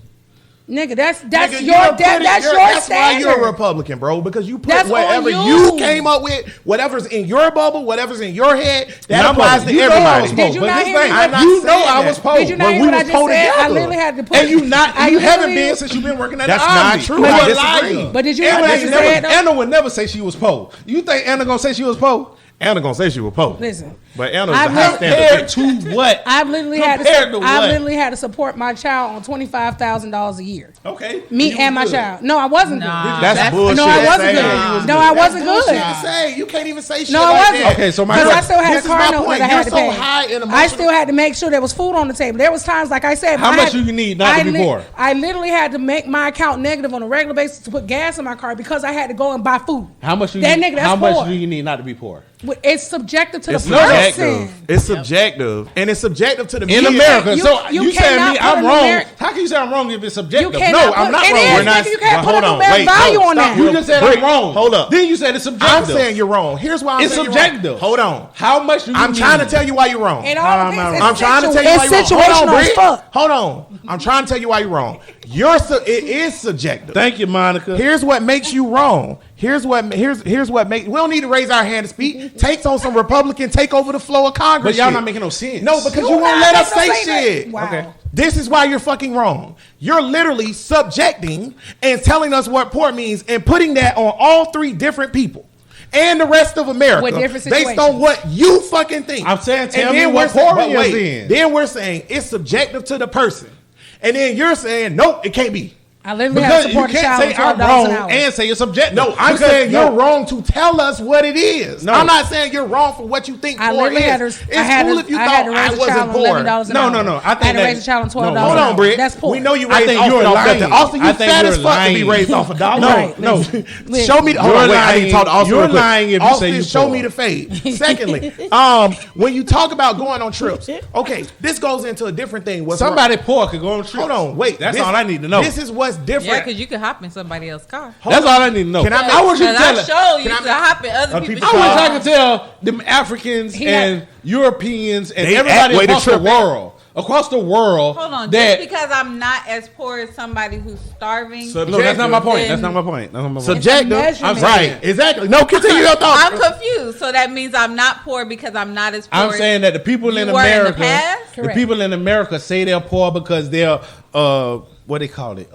nigga. That's Nigga, your you're putting- that's your that's why standard. you're a Republican, bro. Because you put That's on whatever you. you came up with, whatever's in your bubble, whatever's in your head, that Now, applies to you know I was everybody. poor, Did you but not this hear me? thing, I'm not you know saying I that. was poor. Did you not when hear we what I was just poor said? I together. literally had to put. And you not. I You haven't literally- been since you've been working at That's the not Army. true. You I a disagree. liar. But did you hear what I just never, said, though? Anna would never say she was poor. You think Anna gonna say she was poor? Anna gonna say she was poor. Listen, But Anna's I've a high Compared standard. to what? I've literally Compared to I what? literally had to support my child on $25,000 a year. Okay. Me You and my good. child. No, I wasn't Nah. good. That's bullshit. No, I wasn't saying good. you was No, good. I wasn't That's good. bullshit to say. You can't even say shit No, I like wasn't. that. Okay, so my Because I question- still had this a is my car note point. that I had to You're so pay. high in I emotional- still had to make sure there was food on the table. There was times, like I said, How I much had- do you need not to be poor? I literally had to make my account negative on a regular basis to put gas in my car because I had to go and buy food. How much do you That need? nigga, that's How much poor. do you need not to be poor? It's subjective to the It's person. subjective. It's subjective, and it's subjective to the In media. America, You- so you you saying cannot me put I'm an wrong? Ameri- How can you say I'm wrong if it's subjective? You cannot I'm put- not it wrong. is, We're not. nigga, you can't Well, put a hold on, numeric wait, value no, on stop. that. You just said Britt, I'm wrong. hold up. Then you said it's subjective. I'm saying you're wrong. Here's why I'm It's saying you're subjective. wrong. Hold on. How much do you I'm trying to need? tell you why you're wrong. It all depends. It's I'm trying to tell you why it's you're wrong. Hold situational on, as Britt. fuck. Hold on. I'm trying to tell you why you're wrong. It is subjective. Thank you, Monica. Here's what makes you wrong. Here's what makes. We don't need to raise our hand to speak. Takes on some Republican take over the flow of Congress. But y'all shit. not making no sense. No, because you You won't not let us making say no sense. shit. Wow. Okay. This is why you're fucking wrong. You're literally subjecting and telling us what poor means and putting that on all three different people and the rest of America With different based situations. on what you fucking think. I'm saying, And tell me then what we're saying- poor but is wait, in. Then we're saying it's subjective to the person. And then you're saying, nope, it can't be. I literally have Because to you support a can't child say with I'm $12 wrong an hour. and say it's subjective. No, I'm Because- saying no. you're wrong to tell us what it is. No. I'm not saying you're wrong for what you think I poor literally is. had to. It's I had cool to, if you I thought had to I raise a wasn't child on poor. $11 an No, hour. no, no. I I had think to raise that- a child on $12 no, an Hold hour. on, Britt. That's poor. We know you I raised think off you're of lying. nothing. Also, you I think fat you're as fuck to be lying. raised off a dollar. Right, No, listen. show me. Hold You're on, wait. I need to talk to lying. Austin You're real quick. lying if you Austin, say you show poor. me the fade. Secondly, when you talk about going on trips, okay, this goes into a different thing. What's Somebody poor could go on trips. Hold on, wait. That's This- all I need to know. This is what's Yeah, different. because you can hop in somebody else's car. That's all I need to know. Can I make- I want you to Because tell I it. show you Can I to hop in other people's I wish I cars. could tell them Africans He and Europeans and They everybody way to across the trip world. Across the world. Hold on, That, just because I'm not as poor as somebody who's starving. Sub- no, that's not my point. Then- That's not my point. That's not my point. Subjective. measurement. I'm right. Exactly. No, continue your thought. I'm confused. So that means I'm not poor because I'm not as poor. I'm saying that the people you in were in the America, past? the Correct. people in America say they're poor because they're what they call it.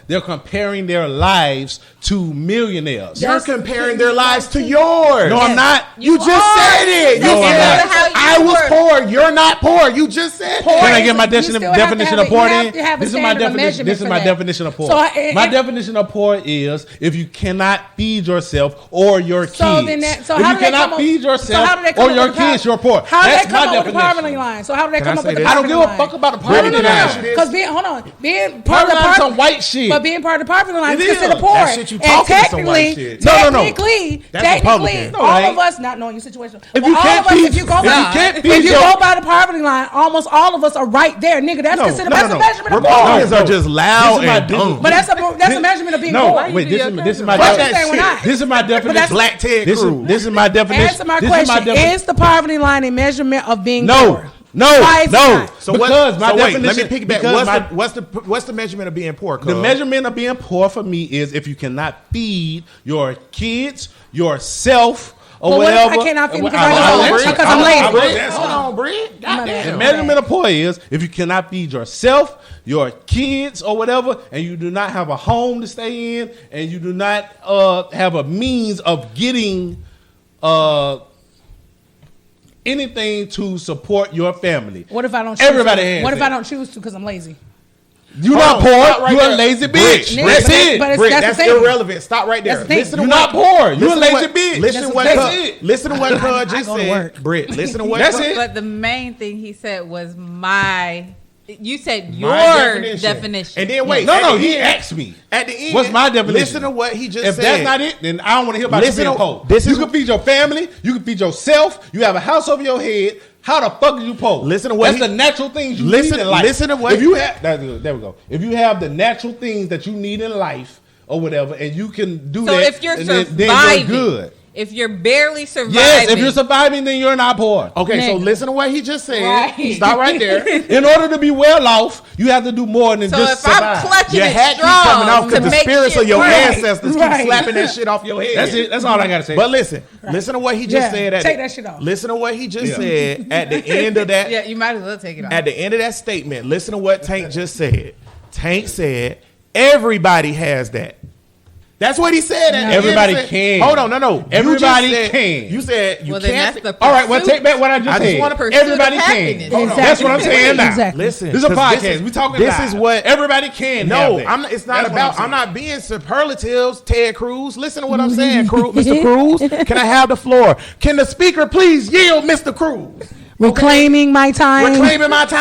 They're comparing their lives to millionaires. You're comparing their lives to yours. No, I'm not. You You just are. said it. No, You I'm said not. How you I was were. poor. You're not poor. You just said Poor that. Can I is- get my you still have to definition have of poor? you have Then to have a this is my standard of definition. measurement This is for my that. definition of poor. So I- my if- definition of poor is if you cannot feed yourself or your kids. So then that. So if how you do they cannot come feed up, so yourself how do they come or up your with the kids, you're poor. How do That's they come my up with the definition. poverty line? So how do they Can come I up say with the this? I don't poverty give a line? fuck about the Brittany, poverty can I ask you line. this? Because being being part of Poverty the line is poverty, some white shit. but being part of the poverty line It is considered is. poor. That shit you And talking is some white technically, shit. No, no, no. technically, That's technically, Republican. No, all it of ain't. us, not knowing your situation, If but you all can't of us, feed- if you go if you by, can't if feed you your- go by the poverty line, almost all of us are right there, nigga. That's considered that's a measurement of poor. Republicans are just loud This is my and dumb. But that's a measurement of being No, poor. wait. This is my Fuck definition. that We're not. This is my definition. Black Ted This Cruz. is my definition. Answer my This is question. definition. Is the poverty line a measurement of being No, poor? no, Why is it no. not? So Because what? my So wait, definition. let me piggyback. Because What's the measurement of being poor? the measurement of being poor for me is if you cannot feed your kids, yourself, or Well, what if whatever. I cannot feed because I'll I'm let lazy? you- Because I'll I'm let lazy. you answer. Hold on, Brent. My bad. The Goddamn. measurement of poor is if you cannot feed yourself, your kids, or whatever, and you do not have a home to stay in, and you do not have a means of getting anything to support your family. What if I don't choose Everybody to? has What if that. I don't choose to because I'm lazy? You're Hold not on, stop poor. right You're a there. lazy Brick, bitch. Brick, That's but it. it's- Brick, that's that's the thing. irrelevant. Stop right there. That's the thing. Listen to You're what- not poor. You're a listen to lazy what- bitch. Listen to That's what it. listen to what Cud I just go to said. work. Britt, listen to what That's Cud- it. But the main thing he said was my. You said your My definition. And then wait. No, at no. the He end- asked me. At the end, What's my definition? Listen to what he just If said. that's not it, then I don't want to hear about Listen you being to- poor. this You is- can feed your family. You can feed yourself. You have a house over your head. How the fuck are you poor? Listen to what That's he- the natural things you Listen- need in life. listen to what- If you have, there we go. If you have the natural things that you need in life or whatever, and you can do so that, if you're and surviving, then you're good. if you're barely surviving, Yes, if you're surviving, then you're not poor. Okay, so Nigga. listen to what he just said. Right. Stop right there. In order to be well off, you have to do more than so just if survive. I'm clutching Your it hat keeps strong coming off to because the make spirits shit of your work, ancestors keep Right. slapping that shit off your head. That's it. That's all I gotta say. But listen to what he just Yeah, said. take that shit off. Listen to what he just Yeah. said at the end of that. Yeah, you might as well take it off. At the end of that statement, listen to what Tank just said. Tank said, everybody has that. That's what he said. At the Everybody end. can. Hold on, no. Everybody you just said, can. You said you well, then can't. that's the all right, well, pursuit. take back what I just I just said. wanna pursue Everybody the can. happiness. Hold on. That's what I'm saying now. Exactly. Listen, This is a 'cause podcast. We talking This live. is what Everybody can. No, have that. I'm. It's not That's what about. I'm I'm not being superlatives. Ted Cruz, listen to what I'm saying, Mr. Cruz. Can I have the floor? Can the speaker please yield, Mr. Cruz? Reclaiming my time. Reclaiming my time.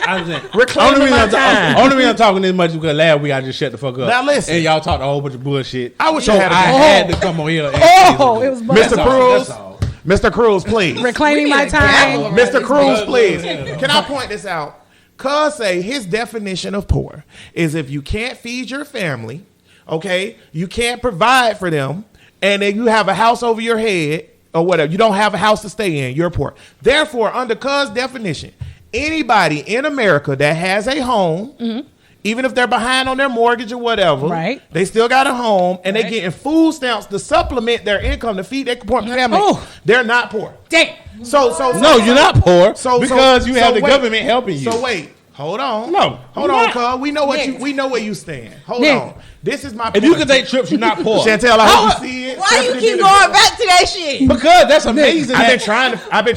I'm saying, Reclaiming only reason my I'm time. only reason I'm talking this much is because last week I just shut the fuck up. Now listen. And y'all talked a whole bunch of bullshit. I wish so you had a- I had to come on here. And Oh, it was that's Mr. all, Cruz. that's all. Mr. Cruz, please. Reclaiming my time. Mr. Cruz, please. Can I point this out? Cuz say his definition of poor is if you can't feed your family, okay, you can't provide for them, and then you have a house over your head or whatever, you don't have a house to stay in, you're poor. Therefore, under Cuz definition, anybody in America that has a home, even if they're behind on their mortgage or whatever, Right. they still got a home, and they getting food stamps to supplement their income to feed their family. Oh. They're not poor. Damn. So No, you're not poor because you have the wait. government helping you. So wait, hold on. No, hold you're on, not. cuz we know what Nick. we know where you stand. Hold Nick. on. This is my If point. you can take trips, you're not poor. Chantel, I hope you see it. Why you Stephanie keep did it. going back to that shit? Because that's amazing. I've been that-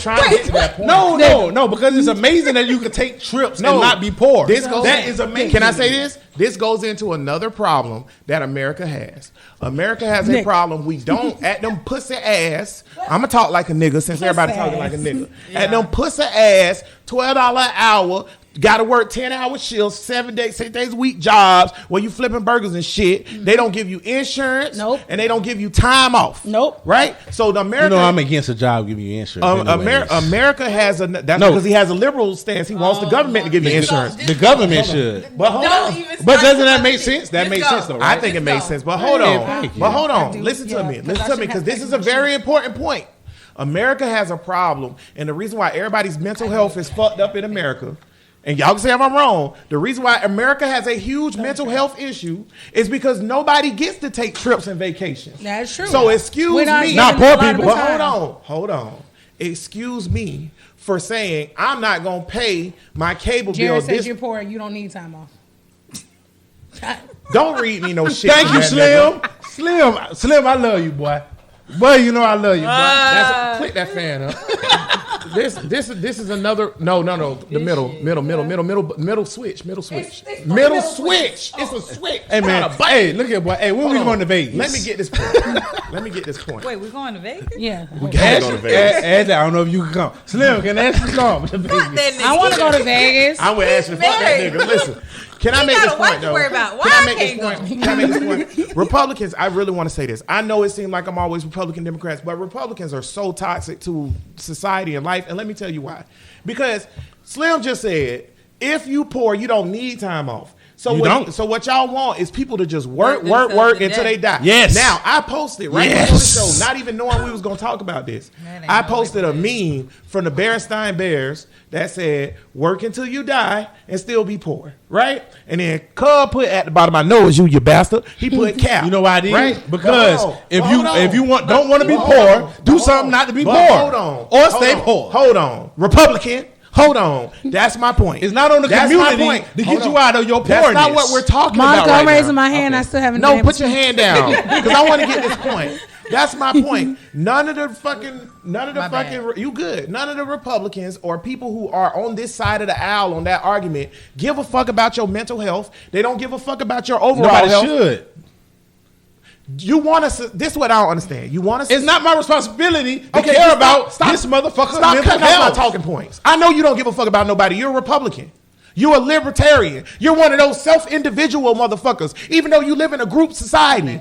trying to get to that point. No, because it's amazing that you can take trips and not be poor. That is amazing. Can I say this? This goes into another problem that America has. America has a Nick. problem. We don't at them pussy ass. I'm gonna talk like a nigga since everybody talking like a nigga. At them pussy ass, $12 an hour. Got to work 10-hour shifts, 7 days, 6 days a week jobs where you flipping burgers and shit. They don't give you insurance. Nope. And they don't give you time off. Nope. Right? So the America. You know, I'm against a job giving you insurance. anyways. America has that's No. because he has a liberal stance. He wants the government to give you insurance. The government should. But hold on. But doesn't that make sense? That makes sense, though, right? I think it makes sense, but hold Yeah, on. thank you. But hold I on. do, Listen to yeah, me. 'cause Listen I to me, should because have this taken is a my very important point. America has a problem, and the reason why everybody's mental health is fucked up in America, and y'all can say if I'm wrong, the reason why America has a huge mental health issue is because nobody gets to take trips and vacations. That's true. So excuse We're not me. getting Not a poor lot of people, the But time. hold on. Excuse me for saying I'm not gonna pay my cable bill. Jared says This, you're poor. You don't need time off. don't read me no shit. Thank you, man, nigga. Slim, I love you, boy. Boy, you know I love you, boy. Click that fan up. This is another no the middle switch. It's Middle switch. It's a switch. Hey, man. Not a button. Hey, look here, boy. Hey, when we Hold going on. to Vegas? Let me get this point. Wait, we're going to Vegas? Yeah. Ashley, I don't know if you can come. Slim, can Ashley come to Fuck Vegas? that nigga. I want to go to Vegas. I'm with Ashley. Fuck that married. nigga. Listen. Can I He make got this a wife point to though? worry about. Why Can I I make this can't point? go? Can I make this point? Republicans, I really want to say this. I know it seems like I'm always Republican Democrats, but Republicans are so toxic to society and life, and let me tell you why. Because Slim just said, if you poor, you don't need time off. So You don't. So what y'all want is people to just work themselves to until they die. Yes. Now I posted right Yes. before the show, not even knowing we was gonna talk about this. That ain't I no posted a way. meme from the Berenstein Bears that said, "Work until you die and still be poor." Right? And then Cub put at the bottom of my nose, "You bastard." He put cap. You know why I did? Right? Because But hold on. if But you hold on. if you don't want to be But poor, hold on. do But something hold on. not to be But poor. Hold on. Or Hold stay on. poor. Hold on. Republican. Hold on. That's my point. It's not on the That's my community point. to Hold get you on. out of your That's not poorness. what we're talking Monica, about right I'm raising now. my hand. I still haven't. No, been able put to your speak. hand down because I want to get this point. That's my point. None of the fucking, you good. None of the Republicans or people who are on this side of the aisle on that argument give a fuck about your mental health. They don't give a fuck about your overall Nobody health. should. You want us? This is what I don't understand. You want us? It's not my responsibility to Okay, care stop- about stop- this motherfucker's Stop mental cutting off health. my talking points. I know you don't give a fuck about nobody. You're a Republican. You're a libertarian. You're one of those self-individual motherfuckers. Even though you live in a group society,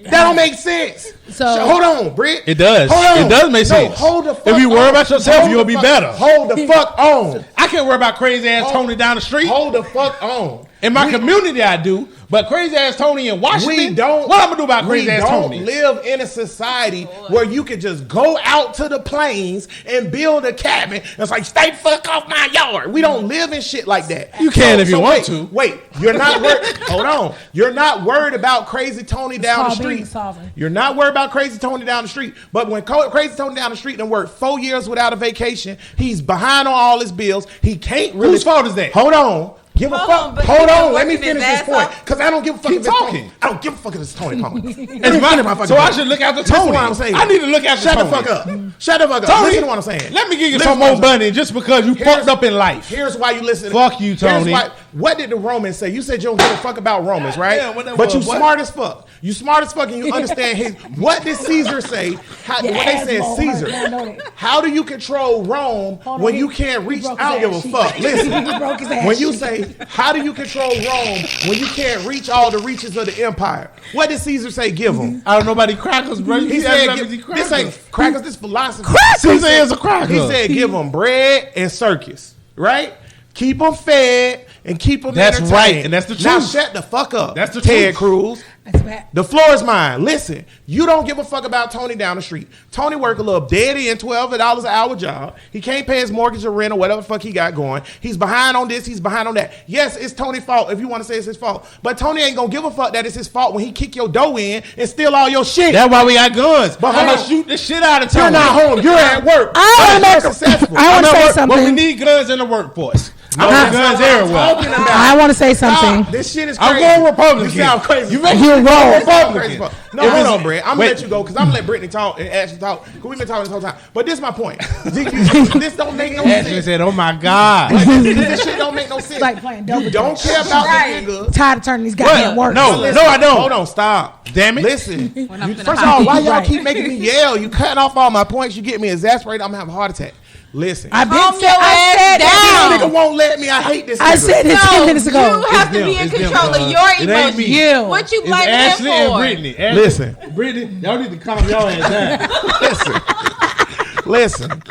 that don't make sense. So- hold on, Britt. It does. Hold on. It does make No, sense. hold the fuck If you worry on. about yourself, Hold you'll the be fuck- better. Hold the fuck on. I can't worry about crazy ass Tony down the street. Hold the fuck on. In my community, I do. But crazy ass Tony in Washington, We don't. what I'm gonna do about crazy ass Tony? We don't live in a society where you can just go out to the plains and build a cabin. It's like, stay fuck off my yard. We don't live in shit like that. You can if you want wait, to. Wait, you're not worried. Hold on. You're not worried about crazy Tony down the called being street. sovereign. You're not worried about crazy Tony down the street. But when crazy Tony down the street and worked 4 years without a vacation, he's behind on all his bills. He can't really. Whose fault is that? Hold on. Give a Hold fuck. on, but Hold he been on. Let me working his finish this ass point. off. Because I don't give a fuck Keep if it's talking. Tony. I don't give a fuck if it's Tony Palmer. It's my motherfucking So I business. should look after Listen to Tony. what I'm saying. I need to look after Shut Tony. the fuck up. Shut the fuck up. Tony, Listen to what I'm saying. let me give you Listen some to what more I'm saying. money just because you Here's- fucked up in life. Here's why you listen. Fuck you, Tony. What did the Romans say? You said you don't give a fuck about Romans, right? Yeah, what that but you was, what? smart as fuck. You smart as fuck, and you understand his. What did Caesar say? What they said, asshole. Caesar. I know that. How do you control Rome Hold on, when he- you can't he reach? broke I don't his give a ass fuck. cheek. Listen, He broke his ass when you cheek. say, how do you control Rome when you can't reach all the reaches of the empire? What did Caesar say? Give him. I don't know about the crackers, bro. He said, this ain't crackers, this philosophy. Caesar is a cracker. He said, give them bread and circus, right? Keep them fed and keep them That's entertained. right, and that's the Now truth. shut the fuck up. That's the Ted truth. Cruz. That's bad. The floor is mine. Listen, you don't give a fuck about Tony down the street. Tony work a little dead end, $12 an hour job. He can't pay his mortgage or rent or whatever the fuck he got going. He's behind on this. He's behind on that. Yes, it's Tony's fault if you want to say it's his fault. But Tony ain't gonna give a fuck that it's his fault when he kick your dough in and steal all your shit. That's why we got guns. But I'm hold gonna on. shoot the shit out of Tony. You're not home. You're at work. I You're wanna successful. I want to say But we something. need guns in the workforce. No That's guns what I'm everywhere. talking about. I want to say something. Stop. This shit is I'm crazy. going Republican. You sound crazy. You make You're wrong. Republican. No, hold on, Brett. I'm Wait. gonna let you go because I'm gonna let Brittany talk and Ashley talk. Because we've been talking this whole time. But this is my point. This don't make no Ashley sense. said, "Oh my God." This shit don't make no sense. like playing double You don't dutch. care about Right. the nigga. Tired of turning these goddamn words. No. Listen, I don't. Hold on, stop. Damn it. Listen. When I'm finna First of hide. all, why y'all Right. keep making me yell? You cutting off all my points. You get me exasperated. I'm gonna have a heart attack. Listen. I've been Calm said, your I ass said This that. nigga won't let me. I hate this nigga. I said it 10 minutes ago. You have to them. be in It's them, control of cuz. your It ain't emotions. me. You. What you It's blaming him Ashley and for? Brittany. Ashley, Listen. Brittany, y'all need to calm your ass down. Listen.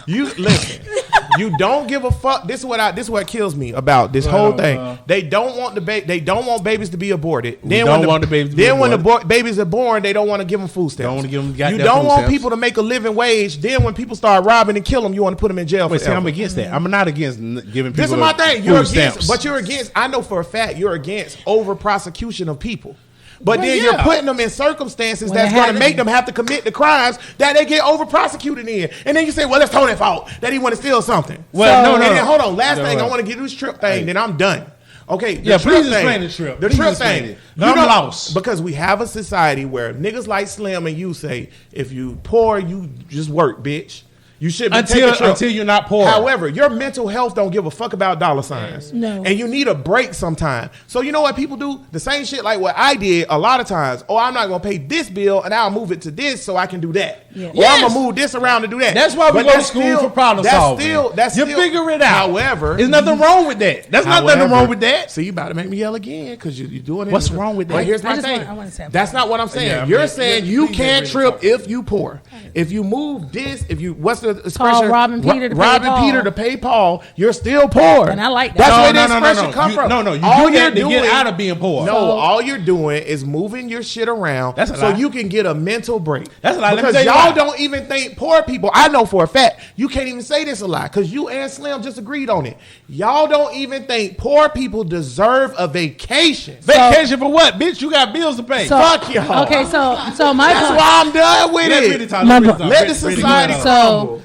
You don't give a fuck. This is what kills me about this whole thing. They don't want they don't want babies to be aborted. don't want the babies to be when the aborted. babies are born, they don't want to give them food stamps. Don't wanna give 'em You goddamn don't food want stamps. people to make a living wage. Then when people start robbing and kill them, you want to put them in jail Wait, see, forever. I'm against that. I'm not against giving people. This is my thing. food You're against, stamps. but you're against. I know for a fact you're against over prosecution of people. But Well, then yeah. you're putting them in circumstances When that's it going to happens. make them have to commit the crimes that they get over prosecuted in. And then you say, well, it's Tony's fault that he want to steal something. Well, no. And then, hold on. Last No, thing, I right. want to get this trip thing, then I'm done. Okay. the Yeah, trip please thing- explain the trip. The Please trip explain thing. it. I'm lost. Because we have a society where niggas like Slim and you say, if you poor, you just work, bitch. You should be taking trips. Until you're not poor. However, your mental health don't give a fuck about dollar signs. No. And you need a break sometime. So you know what people do? The same shit like what I did a lot of times. Oh, I'm not going to pay this bill and I'll move it to this so I can do that. Yeah. Or I'm Yes. going to move this around to do that. That's why we But go to that's school still- for problem that's solving. That's you still, figure it out. However, there's nothing wrong with that. That's not nothing wrong with that. So you about to make me yell again because you're doing it. What's wrong with that? But here's I my just thing. want- I wanna say a That's point. not what I'm saying. Yeah, You're but- saying yeah, you please can't let trip Brittany if you poor. If you move this, if you what's the expression? robbing Peter to pay robbing Paul. Peter to pay Paul. You're still poor. And I like that. That's No, where no, the no, expression no. come You- from. no, no. You All do that you're to get doing- out of being poor. No, So- all you're doing is moving your shit around That's a so lie. you can get a mental break. That's a lie. Let me Because tell you y'all why. don't even think poor people. I know for a fact you can't even say this a lie because you and Slim just agreed on it. Y'all don't even think poor people deserve a vacation. Vacation for what, bitch? You got bills to pay. So, Fuck y'all. Okay, so my That's point. why I'm done with Let it. Brittany talk. My- Brittany talk. Let the Brittany, society go ahead. crumble.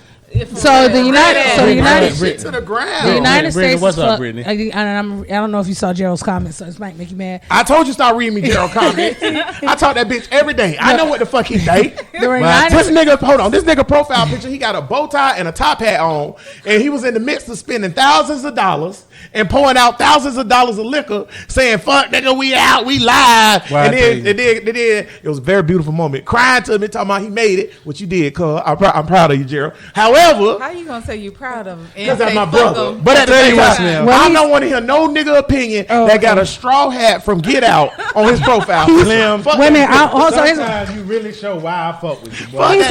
So the United Shit to the ground. the United Brittany, States. what's is up, fuck- Brittany? I don't know if you saw Gerald's comments, so this might make you mad. I told you stop reading me Gerald comments. I talk that bitch every day. I know what the fuck he think. The This United nigga, hold on. This nigga profile picture, he got a bow tie and a top hat on, and he was in the midst of spending thousands of dollars and pouring out thousands of dollars of liquor, saying "fuck nigga, we out, we live." Well, and I tell then, you. it was a very beautiful moment. Crying to me, talking about he made it, which you did, cuz I'm proud of you, Gerald. However, How you gonna say you proud of him? and because that's say my fuck brother. him? But at the tell same you what, time, Slim. Well, I he's- don't want to hear no nigga opinion Oh, that got okay. a straw hat from Get Out on his profile. Slim. Fuck Wait a minute. that. Also, here's, Sometimes you really show why I fuck with you, boy. Fuck he that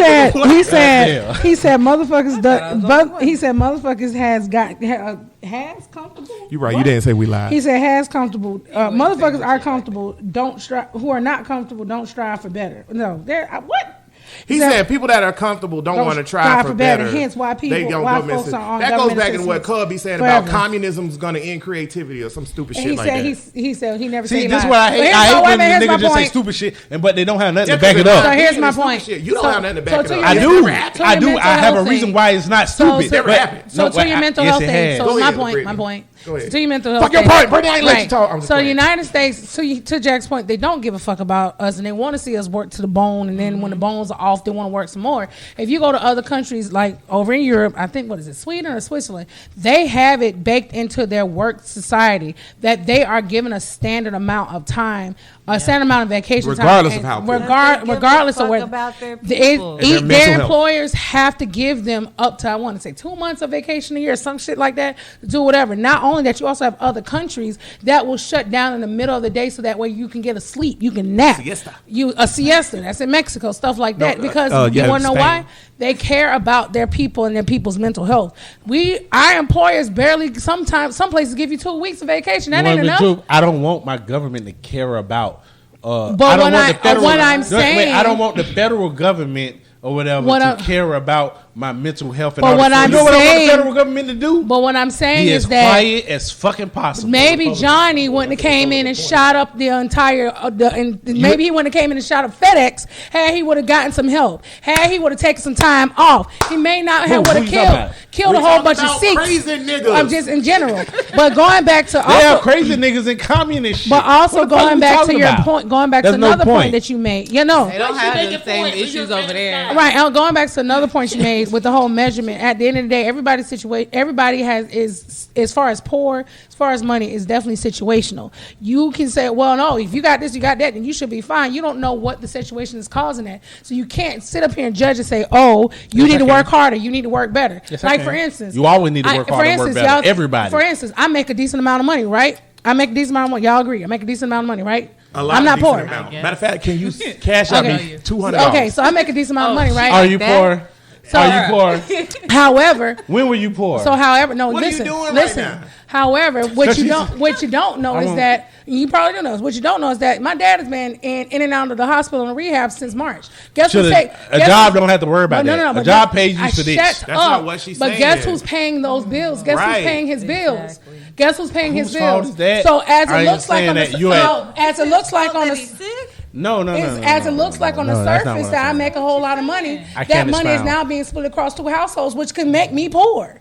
said nigga. he said motherfuckers. He said motherfuckers has comfortable. You right. You What? didn't say we lied. He said has comfortable. Motherfuckers are comfortable. Don't strive. Who are not comfortable don't strive for better. No, they're what? He said people that are comfortable don't Don't want to try for better. Hence why people- They don't why go folks missing. are on That goes government back to what assistance Cub be saying forever. about communism is going to end creativity or some stupid And shit he like said that. he said he never said See, he this is lied. what I But hate. here's I my- hate wait a when minute, here's niggas my just say point. stupid shit, but they don't have nothing Yeah, to back it 'cause up. So here's my stupid point. shit. You don't So- have nothing to so back to it your up. I It's do. never happened. To I your do. mental I have a health reason thing. why it's not So stupid. Never happened. to your mental yes, health it thing. has. So Go my ahead, point. Brittany. My point. Go ahead. To your mental health. Fuck your state. point. Brittany, I ain't let you talk. I'm just So the playing. United States, to Jack's point, they don't give a fuck about us, and they want to see us work to the bone. And then when the bones are off, they want to work some more. If you go to other countries like over in Europe, I think Sweden or Switzerland, they have it baked into their work society that they are given a standard amount of time, a standard amount of vacation Regardless time, of how and quick. regardless of Fuck where about their They- people. their mental their health. employers have to give them up to, I want to say, 2 months of vacation a year, some shit like that, to do whatever. Not only that, you also have other countries that will shut down in the middle of the day so that way you can get a sleep, you can nap. Siesta. A siesta. That's in Mexico, stuff like that. Because yeah, you want to know Spain. why? They care about their people and their people's mental health. Our employers barely, sometimes, some places give you 2 weeks of vacation. That You ain't wanna be enough. true? I don't want my government to care about. But I don't when want the federal- what I'm Wait, saying, I don't want the federal government or whatever What to I'm- care about my mental health. And But all what that. I'm you know what I want saying- the federal government to do? but what I'm saying Be is as that quiet as fucking possible. maybe Johnny wouldn't have came in and shot up the entire, maybe he wouldn't have came in and shot up FedEx. Had he would have gotten some help. Had he would have taken some time off. He may not have Who would have you talking about? killed a We whole talking bunch of about Sikhs. crazy niggas. I'm just in general. But going back to They are also, crazy niggas and communist shit. but also What the fuck going we back to talking your about? point, going back There's to no another point point. that you made. They don't have make the a same point. We issues just over make there. it Right, going back to another point you made with the whole measurement. At the end of the day, everybody's situation, everybody is as far as poor, as far as money, is definitely situational. You can say, well, no, if you got this, you got that, then you should be fine. You don't know what the situation is causing that, so you can't sit up here and judge and say, oh, you need to work harder, you need to work better. Yes, I Like can. for instance, You always need to work harder and work better. y'all- Everybody. For instance, I make a decent amount of money, right? I make a decent amount of money. Y'all agree? I make a decent amount of money, right? A lot I'm not of decent poor. amount. Matter of fact, can you cash out Okay. me $200? Okay, so I make a decent amount of money, right? Are you that? poor? So- Are you poor? However, When were you poor? so however, no, What are you listen, doing right listen. now? However, what you don't know is don't- that you probably don't know. What you don't know is that my dad has been in and out of the hospital and rehab since March. Guess who's Shoulda- a job don't have to worry about that. A but job guess- pays you I for this. shut That's not up. what she's But saying. guess who's paying those bills? Guess Right. who's paying his bills? Guess who's paying his Whose fault bills? is that? So as I it ain't looks like saying on the that. You ain't- as it looks like on That the he's sick? No. as it looks like on the that's not surface what that I I'm saying. make a whole lot of money, I that can't money is expound. now being split across 2 households, which can make me poor.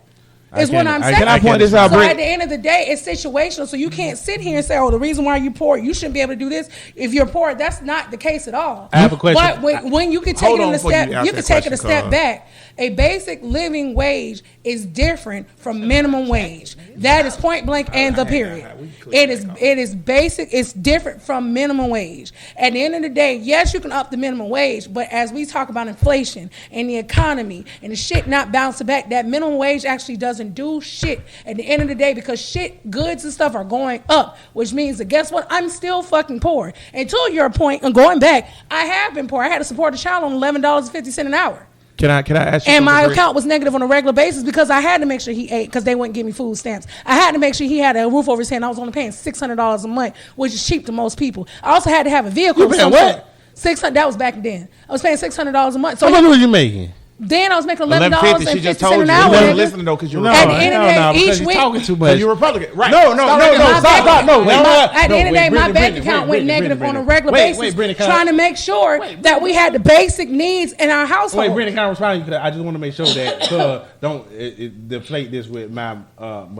Is what I'm saying. Can I point this out, So Britt? at the end of the day, it's situational. So you can't sit here and say, "Oh, the reason why you're poor, you shouldn't be able to do this." If you're poor, that's not the case at all. I have a question. But when you can take Hold it in on a before step, you ask you can that take it a question, step cuz. back. A basic living wage is different from minimum wage. That is point blank and the period. It is basic. It's different from minimum wage. At the end of the day, yes, you can up the minimum wage, but as we talk about inflation and the economy and the shit not bouncing back, that minimum wage actually doesn't do shit at the end of the day because shit, goods and stuff are going up, which means that guess what? I'm still fucking poor. And to your point, and going back, I have been poor. I had to support a child on $11.50 an hour. Can I ask you And my something, Britt? account was negative on a regular basis because I had to make sure he ate because they wouldn't give me food stamps. I had to make sure he had a roof over his head. I was only paying $600 a month, which is cheap to most people. I also had to have a vehicle. You paying what? 600. That was back then. I was paying $600 a month. So How much were you making? then I was making $11.50. She just told $11.50 you. an You hour. wasn't nigga. listening though because you're At the end of the day, because each you're week- talking too much. Because you're Republican, right? No, Stop, no. At the end of the day, my bank account went negative on a regular basis, trying to make sure that we had the basic needs in our household. Wait, Brandon, can I respond to you? I just want to make sure that don't deflate this with my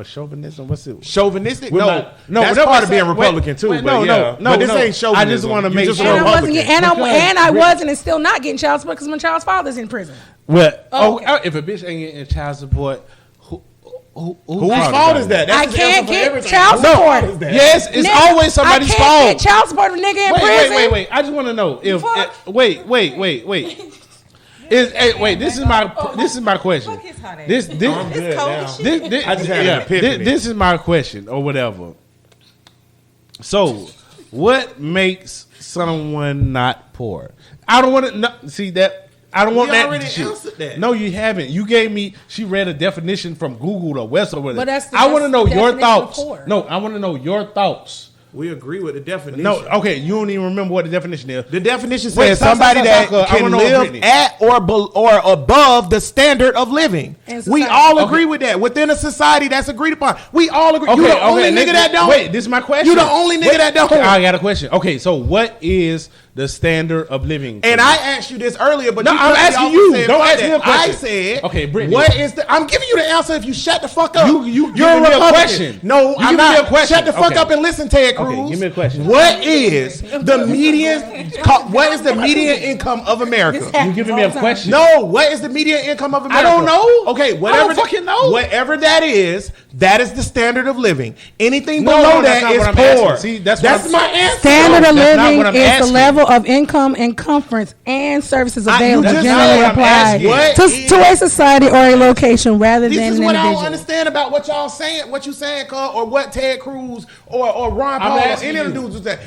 chauvinism. What's it? Chauvinistic? With No, my- that's whatever part I of being said- Republican wait, too. wait, But no, but this ain't I chauvinism. just want to You make just sure. a And I wasn't, Republican. and I wasn't, and still not getting child support because my child's father's in prison. What? Oh, okay. If a bitch ain't getting child support, whose Whose fault is that? I That's his can't answer for get everything. child Whose fault support. is that? Yes, it's Nigga, always somebody's I can't fault. get child support if a nigga in prison. Wait. I just want to know if Fuck. wait. Wait. This is my question. Fuck his hot ass. This I'm good cold now. as shit. this I just had an epiphany. this is my question or whatever. So, what makes someone not poor? I don't want to see that. I don't want We that already shit. answered that. No, you haven't. You gave me. She read a definition from Google or West or whatever. But that's the- I want to that's know the your definition of thoughts. poor. No, I want to know your thoughts. We agree with the definition. No, okay, you don't even remember what the definition is. The definition Wait, says stop, somebody stop, that I can wanna know live Brittany. at or above the standard of living. In We society. all agree with that. Within a society that's agreed upon. We all agree. You the only nigga let's- that don't. Wait, this is my question. You the only nigga that don't. I got a question. Okay, so what is the standard of living. And I asked you this earlier, but No, you I'm cut me asking off you. and said, Don't fuck ask me that. a question. I said, Okay, Brittany. what is the? I'm giving you the answer. If you shut the fuck up, You you're giving me a Republican. question. No, You I'm giving not. me a question. Shut the fuck Okay. up and listen, Ted Cruz. Okay, give me a question. What is the median? What is the median income of America? You giving me a question? No, what is the median income of America? don't know. Okay, whatever. I don't fucking know. Whatever that is the standard of living. Anything No, below that's that not is what I'm poor. asking. See, that's what I'm- my answer. Standard of That's not living what I'm is asking. the level of income and comforts and services you available just generally said I'm applied asking. What to a society or a location rather This than is an what I don't individual. understand about what y'all saying, what you saying, Carl, or what Ted Cruz or Ron Paul or asking any of the you. dudes was saying.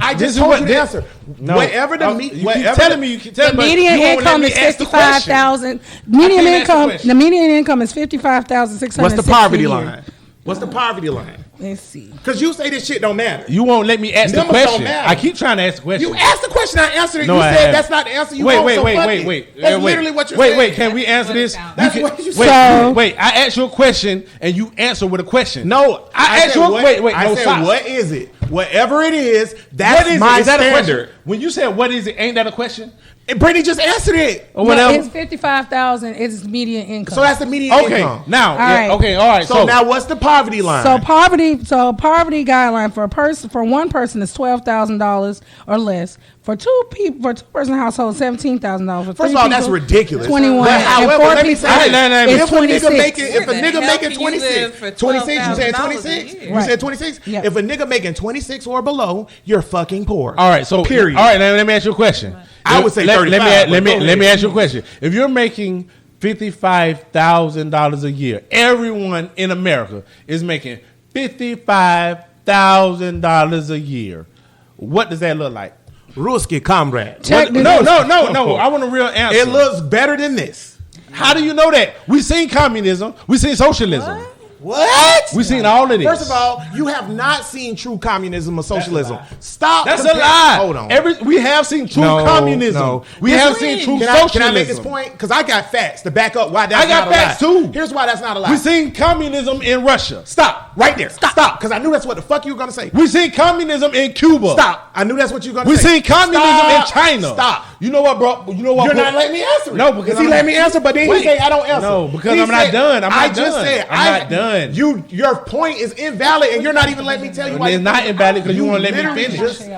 I This just is told what you the they- answer. No. Whatever the You keep whatever telling me. You keep telling The me. median you won't let income me is ask the question. 55,000. I Median can't ask the income. question. The median income is 55,660. What's the poverty line? What's the poverty line? Let's see. Because you say this shit don't matter. You won't let me ask the Numbers don't question. matter. I keep trying to ask the question. You asked the question, I answered it. No, you I said haven't. that's not the answer you wait, want. wait, so wait, fuck wait, it. wait. That's wait. literally what you're wait, saying. Wait, can we answer this? That's You what can- you wait, said. wait. I asked you a question and you answer with a question. No, I asked said you. what, Wait. I No, said, stop. what is it? Whatever it is, that's What is my it? Is that a question? standard. When you said what is it, ain't that a question? And Brittany just answered it. Or No, whatever. it's 55,000 is median income. So that's the median Okay. income. Now. All right. Okay. All right. So now what's the poverty line? So poverty guideline for a person, for one person is $12,000 or less. For two person household, $17,000. For First three of all, that's people, ridiculous. 21. But And however, four let me people, say this. If it's If a nigga 26. making, if a Where the nigga hell making can you 26, live for 26, you said $12,000 a 26? year? You Right. said 26? Yep. If a nigga making 26 or below, you're fucking poor. All right. So period. All right. Now let me ask you a question. I would say 35, Let but go me ahead. ask you a question. If you're making $55,000 a year, everyone in America is making $55,000 a year. What does that look like? Ruski comrade. Check this No. out. I want a real answer. It looks better than this. How do you know that? We seen communism. We seen socialism. What? We seen all of this. First of all, you have not seen true communism or socialism. Stop. That's a comparing- lie. Hold on. We have seen true No, communism. no. We This have is- seen true Can socialism. I make this point? Because I got facts to back up why that's I got not a facts lie. too. Here's why that's not a lie. We seen communism in Russia. Stop right there. Stop. Because I knew that's what the fuck you were gonna say. We seen communism in Cuba. Stop. I knew that's what you were gonna We say. seen communism Stop. in China. Stop. You know what, bro? You know what? You're not letting me answer it. No, because he I'm- let me answer, but then Wait. he say I don't answer. No, because He I'm not said- done. I'm I not just done. said I'm not done. Your point is invalid, and you're not even letting me tell you why. It's not invalid because you won't let me literally finish. just-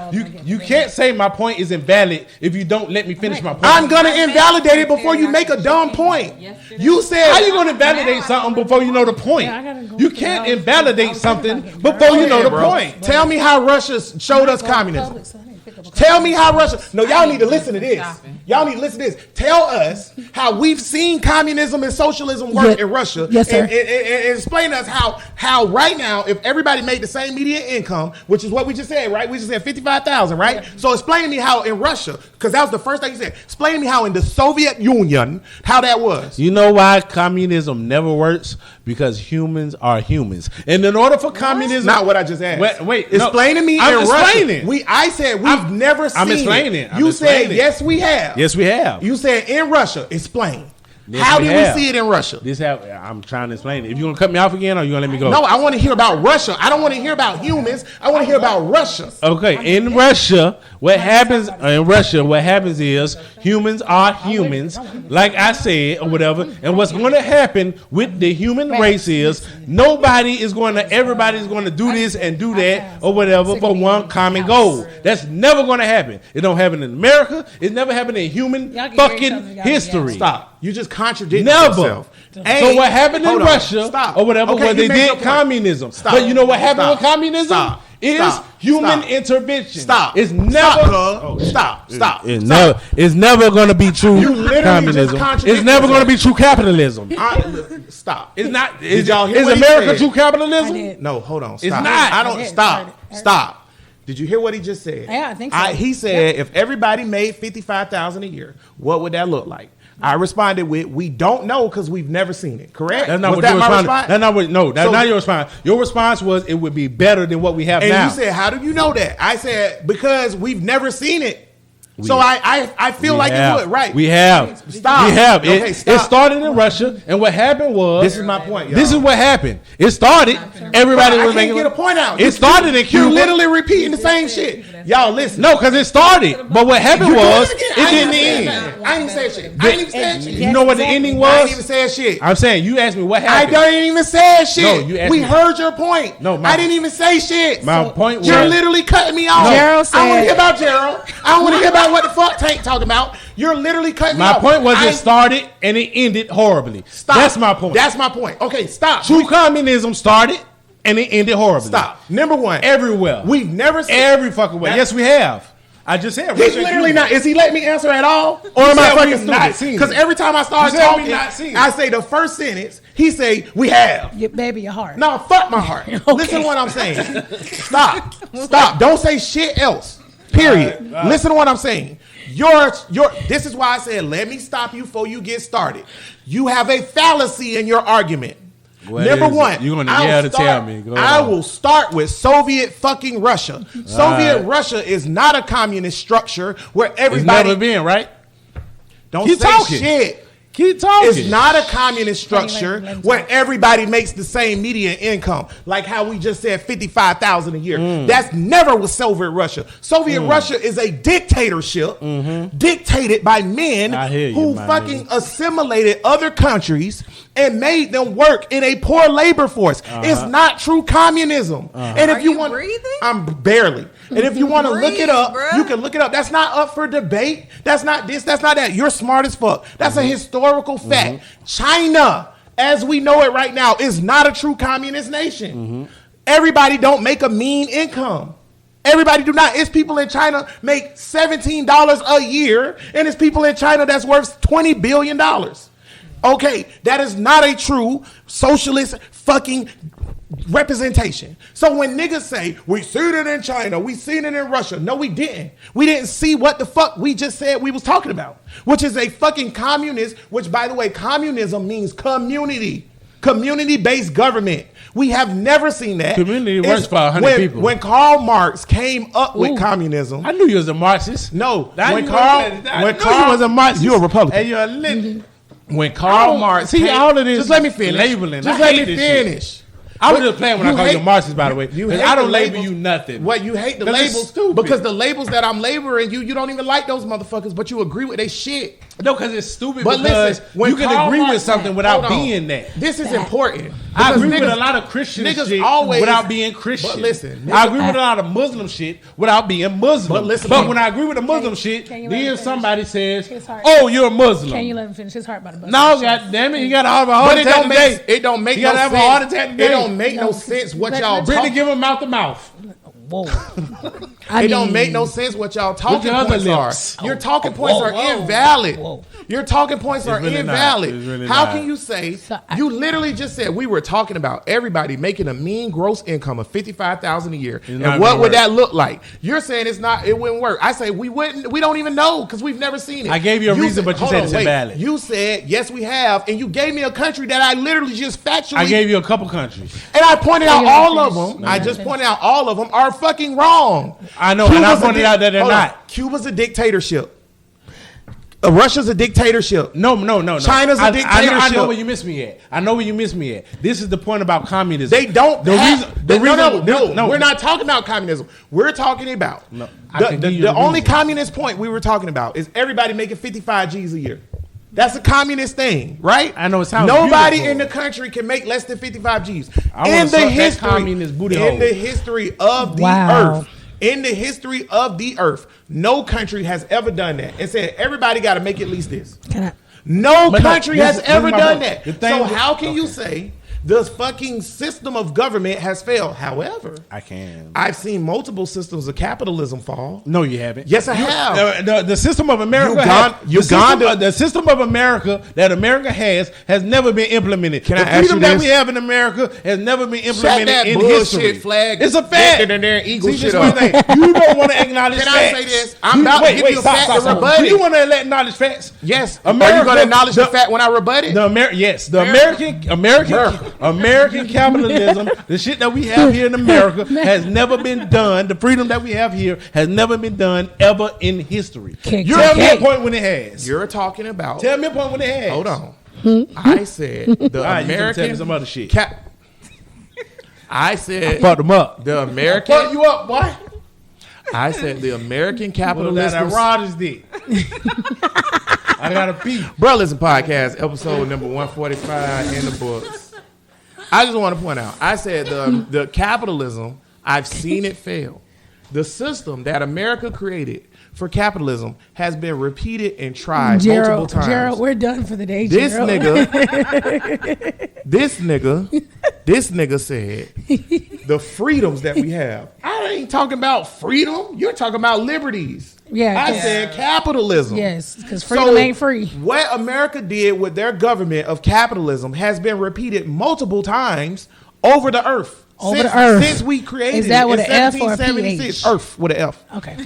You can't say my point is invalid if you don't let me finish my point. I'm gonna invalidate it before you make a dumb point. You said How you gonna invalidate something before you know the point? Yeah, I gotta go You to can't the house. invalidate something Go before you know the bro. point. Tell me how Russia showed us communism. Tell me how Russia. No, y'all need to listen to this. Y'all need to listen to this. Tell us how we've seen communism and socialism work Yeah. in Russia. Yes, sir. And explain to us how right now, if everybody made the same median income, which is what we just said, right? We just said 55,000, right? So explain to me how in Russia, because that was the first thing you said. Explain to me how in the Soviet Union, how that was. You know why communism never works? Because humans are humans. And in order for communism, Not what I just asked. Wait, no. explain to me I'm in explaining. Russia. I said we've never seen I'm explaining. it. I'm You explaining. said yes, we have. Yes, we have. You said in Russia. Explain. Yes, How we did have. we see it in Russia? I'm trying to explain it. If you're gonna cut me off again, or you gonna let me go? No, I want to hear about Russia. I don't want to hear about humans. I want to hear about Russia. Okay, in Russia, what happens is humans are humans, like I said, or whatever. And what's going to happen with the human race is everybody's going to do this and do that or whatever for one common goal. That's never going to happen. It don't happen in America. It's never happened in human Y'all can hear each fucking other. Y'all can history. Stop. You just contradicted Never. yourself. So what happened in Hold on. Russia Stop. or whatever, Okay, where you they made your did point. communism. Stop. But you know what happened Stop. with communism? Stop. Is Stop. human Stop. intervention. Stop. It's never. Stop. Stop. Stop. It's never going to be true You literally just communism. contradict It's never going to yourself. be true capitalism. Stop. It's not. Did y'all hear Is what he America said? true capitalism? I did. No, hold on. Stop. It's not. I don't. I did. Stop. I heard. Stop. Did you hear what he just said? Yeah, I think so. He said if everybody made 55,000 a year, what would that look like? I responded with, "We don't know because we've never seen it." Correct? That's not Was what that you my responded. response? That's not what. No, that's So- not your response. Your response was it would be better than what we have And now. you said, "How do you know that?" I said, "Because we've never seen it." So I feel like it would, right? We have. Stop. We have. Okay, It stop. started in Russia, and what happened was. This is my point, y'all. This is what happened. It started. Everybody I was can't making. get a point out. It started in Cuba. You're literally repeating the same shit. Y'all listen. No, because it started. But what happened was, it didn't end. I ain't even say shit. I ain't even say shit. You know what the ending I ain't even was? say shit. I'm saying, you asked me what I happened. don't even say shit. No, you asked we me. heard your point. No, I didn't even say shit. My point was. You're literally cutting me off. Gerald I want to said- hear about Gerald. I don't want to hear about what the fuck Tank talking about. You're literally cutting me My off. point was I- it started and it ended horribly. Stop. That's my point. That's my point. Okay, stop. True communism started and it ended horribly. Stop. Number one. Everywhere. We've never seen. Every fucking way. That- Yes, we have. I just said. He's Russia and literally Cuba. not. Is he letting me answer at all? Or am said I fucking we've not stupid? seen Because it. every time I start You said talking, we've not seen it. I say the first sentence. He say we have. Your baby, your heart. No, fuck my heart. Listen to what I'm saying. Stop. Stop. Don't say shit else. Period. All right. Listen to what I'm saying. This is why I said let me stop you before you get started. You have a fallacy in your argument. What Number is it? one, You're gonna I will yell to start- tell me. Go I on. will start with Soviet fucking Russia. Soviet right. Russia is not a communist structure where It's everybody never been, right? don't Keep say talking. shit. Keep talking. It's not a communist structure let him where talk. everybody makes the same median income, like how we just said 55,000 a year. Mm. That's never was Soviet Russia. Soviet Russia is a dictatorship dictated by men I hear you, who my fucking assimilated other countries and made them work in a poor labor force. It's not true communism. And if Are you you want, breathing? I'm barely. And if you want to look it Breathe, up, bruh. you can look it up. That's not up for debate. That's not this. That's not that. You're smart as fuck. That's a historical fact. China, as we know it right now, is not a true communist nation. Everybody don't make a mean income. Everybody do not. It's people in China make $17 a year, and it's people in China that's worth $20 billion. Okay, that is not a true socialist fucking representation. So when niggas say we seen it in China, we seen it in Russia, no, we didn't. We didn't see what the fuck we just said we was talking about, which is a fucking communist. Which, by the way, communism means community-based government. We have never seen that. Community works for 100 when, people. When Karl Marx came up with communism, I knew you was a Marxist. no, Now when you Karl, I when knew Karl you was a Marxist. you a Republican. And you're a lit. When Karl Marx see came, all of this just let me finish. labeling. Just I let hate me this shit. finish. I was just playing when I call you a Marxist, by the way. You 'cause hate I don't the label labels. you nothing. What you hate the 'Cause it's labels stupid. because the labels that I'm laboring you don't even like those motherfuckers, but you agree with they shit. No, because it's stupid. But because listen, when you can Karl agree Marx- with something without hold on. being that. This is important. I because agree with niggas- a lot of Christian niggas shit always- without being Christian. But listen, I agree with a lot of Muslim shit without being Muslim. But listen, but man. when I agree with the Muslim shit, can you let him then finish? somebody says, His heart. "Oh, you're a Muslim." Can you let him finish? His heart about to bust. No, God damn it, you got to have a heart But it attack don't today. make it don't make You no gotta have sense. a heart attack today. It don't make no No. sense what Let- y'all let- Brittany, talk. give him mouth to mouth. Whoa. It don't make no sense what y'all talking your other points are. lips. Your talking points are invalid. Your talking points are really not. invalid. It's really How not. can you say So you literally just said we were talking about everybody making a mean gross income of $55,000 a year, not and gonna what would work. that look like? You're saying it's not. It wouldn't work. I say we wouldn't. We don't even know because we've never seen it. I gave you a reason, but you hold said on, it's wait. invalid. You said yes, we have, and you gave me a country that I literally just factually. I gave you a couple countries. And I pointed out Let him all of finish. them. Let I him just finish. pointed out all of them are fucking wrong. I know, and I Cuba's a pointed out that they're hold on. not. Cuba's a dictatorship. Russia's a dictatorship. No. China's a I know dictatorship. where you missed me at. I know where you missed me at. This is the point about communism. They don't. The have, reason. no. We're not talking about communism. We're talking about I can give you the the only reason. communist point we were talking about is everybody making 55 G's a year. That's a communist thing, right? I know it sounds Nobody beautiful. in the country can make less than 55 G's. I wanna suck that communist booty hole. In the history of the Wow. earth, in the history of the earth, no country has ever done that and said everybody got to make at least this. Can I? No But no, country this has is ever my done point. that. The thing So with- how can you say the fucking system of government has failed? However, I can. I've seen multiple systems of capitalism fall. No, you haven't. Yes, I have. The system of America, Uganda- the system of America that America has never been implemented. Can the I ask freedom you that this? we have in America has never been Shut implemented that in bullshit history. flag. It's a fact. And there eagle See, shit this one up. thing. You don't want to acknowledge Can facts. I say this? I'm about to give you a fact to rebut Do it. you want to acknowledge facts? Yes. America, Are you going to acknowledge the fact when I rebut it? The American American capitalism, the shit that we have here in America, has never been done. The freedom that we have here has never been done ever in history. Tell me a point when it has. You're talking about. Tell me a point when it has. Hold on. I said the All right, you can tell me American some other shit. I said Fucked them up. the Fuck American. you up, boy. I said the American Well, capitalist. that Rogers dick. I got a pee. Brothers and Podcast, episode number 145 in the books. I just want to point out, I said the capitalism, I've seen it fail. The system that America created for capitalism has been repeated and tried multiple times. Gerald, we're done for the day. This Gerald. this nigga said the freedoms that we have. I ain't talking about freedom. You're talking about liberties. Yeah, I yeah. said capitalism. Yes, because freedom ain't free. What America did with their government of capitalism has been repeated multiple times over the earth. Since we created Is that it with in an F or a 1776. PH? Earth with an F. Okay.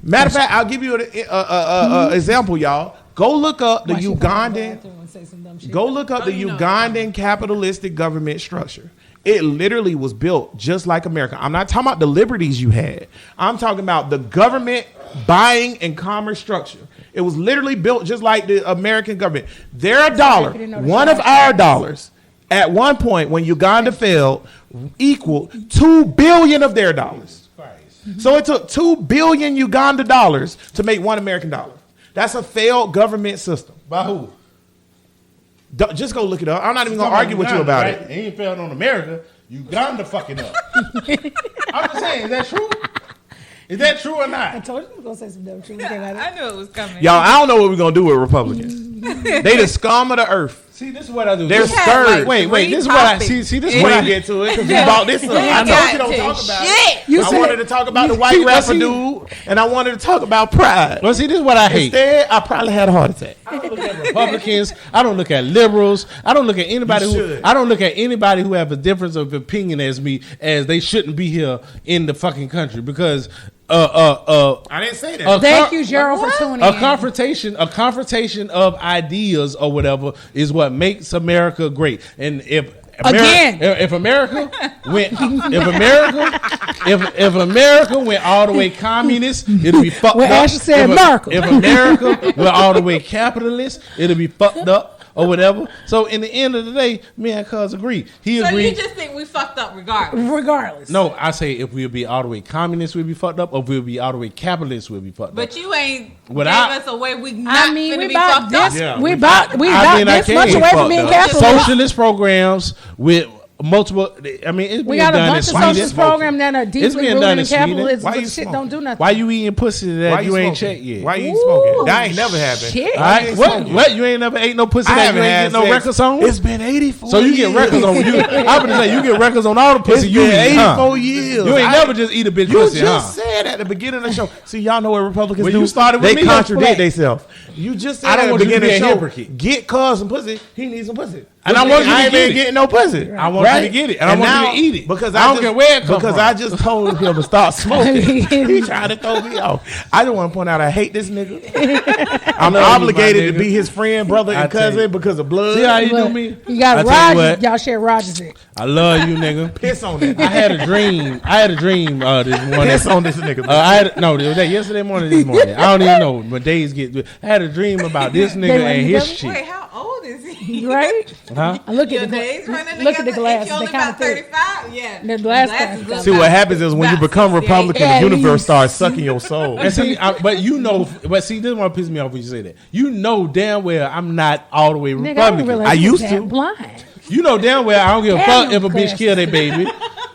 Matter of fact, I'll give you an example, y'all. Go look up the Watch you go to the Ugandan. bathroom and say some dumb shit. Go look up the Ugandan capitalistic government structure. It literally was built just like America. I'm not talking about the liberties you had. I'm talking about the government buying and commerce structure. It was literally built just like the American government. Their dollar, one of our dollars, at one point when Uganda fell, equaled 2 billion of their dollars. So it took 2 billion Uganda dollars to make one American dollar. That's a failed government system. By who? Just go look it up. I'm not even going to argue with you about it. It ain't failed on America. Uganda fucking up. I'm just saying, is that true? Is that true or I not? told you I was going to say some dumb shit. I knew it was coming. Y'all, I don't know what we're going to do with Republicans. They the scum of the earth. See, this is what I do. They're scared. Wait, three this is what I topics. see. This is We what I didn't get to it because we bought this up. I We told you got don't to talk about shit. it. I wanted to talk about the white rapper dude, and I wanted to talk about pride. Well, see, this is what I hate. Instead, I probably had a heart attack. I don't look at Republicans. I don't look at liberals. I don't look at anybody You who. should. I don't look at anybody who have a difference of opinion as me, as they shouldn't be here in the fucking country because. I didn't say that. Thank you, Gerald, for tuning A in. confrontation of ideas or whatever is what makes America great. And if Again. if America went if America went all the way communist, it'll be fucked Well, up. Ashley said if, America. If America went all the way capitalist, it'll be fucked up or whatever. So in the end of the day, me and Cuz agree. He So agreed. you just think we fucked up regardless? Regardless. No, I say if we'll be all the way communist, we'll be fucked up, or if we'll be all the way capitalist, we'll be fucked up. But you ain't Without- gave us a way we not I mean, finna we be about fucked up. this. Yeah, we we- about I this can't much away be from being fucked up. capitalist. Socialist programs with multiple. I mean, it's We being got a done bunch in of Sweden. socialist programs that are It's deeply being rooted done in in Sweden. capitalism, Why but you shit smoking? don't do nothing. Why you eating pussy that Why you ain't smoking? checked yet? Why you Ooh, smoking? That ain't never happened. shit. All right, ain't what? smoking. What? You ain't never ate no pussy I that you haven't ain't had get no sex. records on? It's been 84 So you get years. records on you. I'm gonna say you get records on all the It's pussy you been eat. 84 Huh? years. You ain't I- never just eat a bitch You pussy, just huh? said at the beginning of the show. See, y'all know what Republicans When do. you started with they me, contradict that's themselves. You just said I don't at the want you to beginning of be the a show, hypocrite. get cuz some pussy. He needs some pussy. And I want you to ain't get been it. getting no pussy. I want you to get it, and I want you to eat it. Because I don't care where it come Because from. I just told him to stop smoking. He trying to throw me off. I just want to point out I hate this nigga. I'm love you, obligated my to nigga. be his friend, brother, I and tell you. cousin because of blood. See how you do But me? you got I tell you Rogers. what. Y'all share Rogers it. I love you, nigga. Piss on that. I had a dream. this morning. Piss on this nigga. Yesterday morning, this morning. I don't even know. My days get. I had a dream about this nigga went and his together? Wait, shit. how old is he? Right? Huh? I look Your at the days running look at the together? glasses. Ain't you They only kind of about thick. 35? Yeah. The glass Glasses glass. look See what about- happens is when you about become 68. Republican, Yeah, the universe you- starts sucking your soul. And see, but see, this is what pisses me off when you say that. You know damn well I'm not all the way Nigga, I didn't Republican. realize I you was used that to. blind. You know damn well I don't give a Damn fuck them if a bitch glasses. kill their baby.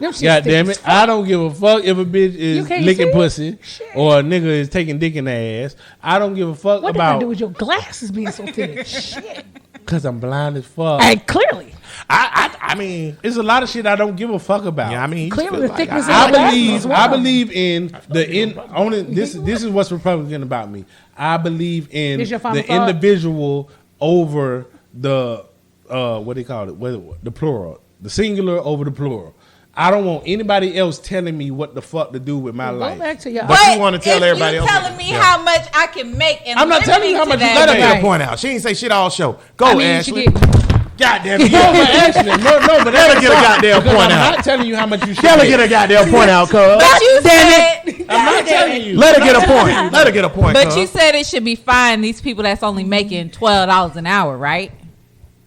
Them shit God thick damn as it. fuck. I don't give a fuck if a bitch You is can't licking see? pussy Shit. or a nigga is taking dick in the ass. I don't give a fuck What did I about do with your glasses being so thick? Shit. because I'm blind as fuck. And clearly. I mean, There's a lot of shit I don't give a fuck about. yeah, I mean, you Clearly feel the thickness I of glasses believe as well. I believe in this is what's Republican about me. I believe in This your final the thought? individual over the what they call it, the plural, the singular over the plural. I don't want anybody else telling me what the fuck to do with my Go life. back to your But you wanna tell if everybody you else- telling me Yeah. how much I can make and I'm not telling you how limiting much to you that, let her get Right. her point out. She ain't say shit all show. Go, I mean, Ashley. she get God damn it. No, but actually, but Let her get a goddamn because point I'm out. not telling you how much you should Let her make. get a goddamn point out, cuz. But you said, I'm not telling you. Let her get a point. Let her get a point, but cuz. you said it should be fine. These people that's only making $12 an hour, right?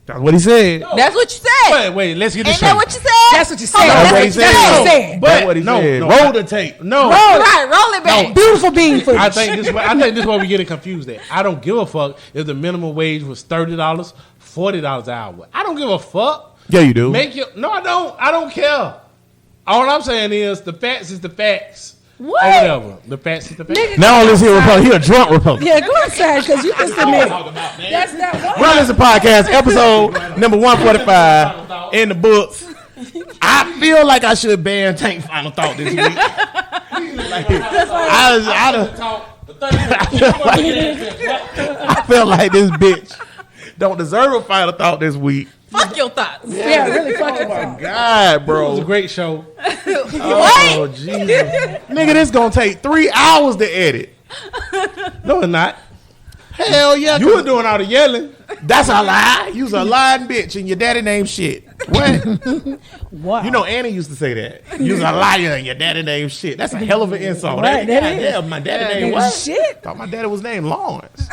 That's what he said. That's what you said. Wait, let's get this Ain't that straight. what you said? That's what you said. Hold on, That's what he that's said. That's what he said. That's what he said. Roll the tape. No, Right, roll it back. Beautiful bean footage. I think this is where we getting confused at. I don't give a fuck if the minimum wage was $30, $40 an hour. I don't give a fuck. Yeah, you do. No, I don't. I don't care. All I'm saying is the facts is the facts. What? Or whatever. The facts is the facts. Nigga, Now listen here, Republican. He a drunk Republican. yeah, go inside because you just admitted. That's not what. Run Listen Podcast, episode number 145 in the books. I feel like I should ban Tank Final Thought this week. I feel like this bitch don't deserve a final thought this week. Fuck your thoughts. Yeah, really fucking. God, It was a bro. great show. Oh, Jesus. Nigga, this gonna take 3 hours to edit. No, it's not. Hell yeah. You were doing all the yelling. That's a lie. You's a lying bitch and your daddy named shit. What? Wow. You know Annie used to say that. You's a liar and your daddy named shit. That's a hell of an insult. Right, that is. Yeah, my daddy named what? Shit. Thought my daddy was named Lawrence.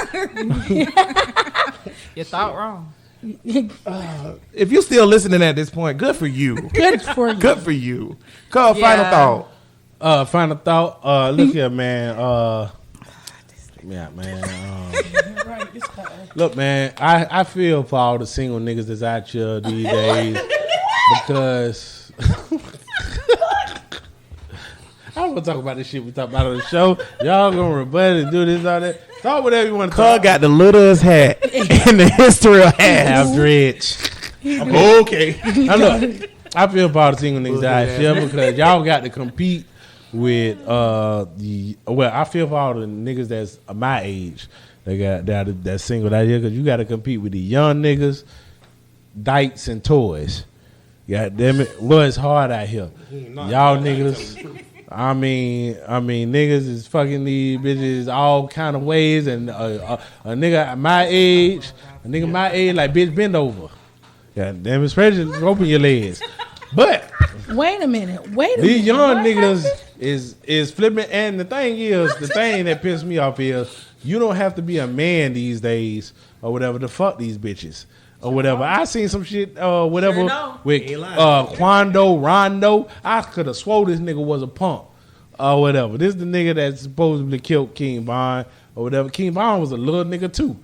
You thought wrong. If you still listening at this point, good for you. Good for you. Good for you. Cuz, final Yeah. thought. Final thought. Look here, man. Yeah, man. Look, man. I feel for all the single niggas that's out here these days because I don't want to talk about this shit we talk about on the show. Y'all gonna rebut and do this all that. Talk whatever you want to Cuz talk. got the littlest hat in the history of hats. Have dreads. Okay. Now look, I feel for all the single niggas out here because y'all got to compete with I feel for all the niggas that's my age that's single out here because you got to compete with the young niggas, dykes and toys. God damn it, well, it's hard out here. Y'all niggas. I mean, niggas is fucking these bitches all kind of ways, and a nigga my age like bitch bend over. God damn it, especially open your legs. But Wait a minute. these young What niggas happened? is flipping, and the thing that pisses me off is you don't have to be a man these days or whatever to fuck these bitches or whatever. I seen some shit whatever with Quando Rondo. I could have swore this nigga was a punk or whatever. This is the nigga that supposedly killed King Von or whatever. King Von was a little nigga too.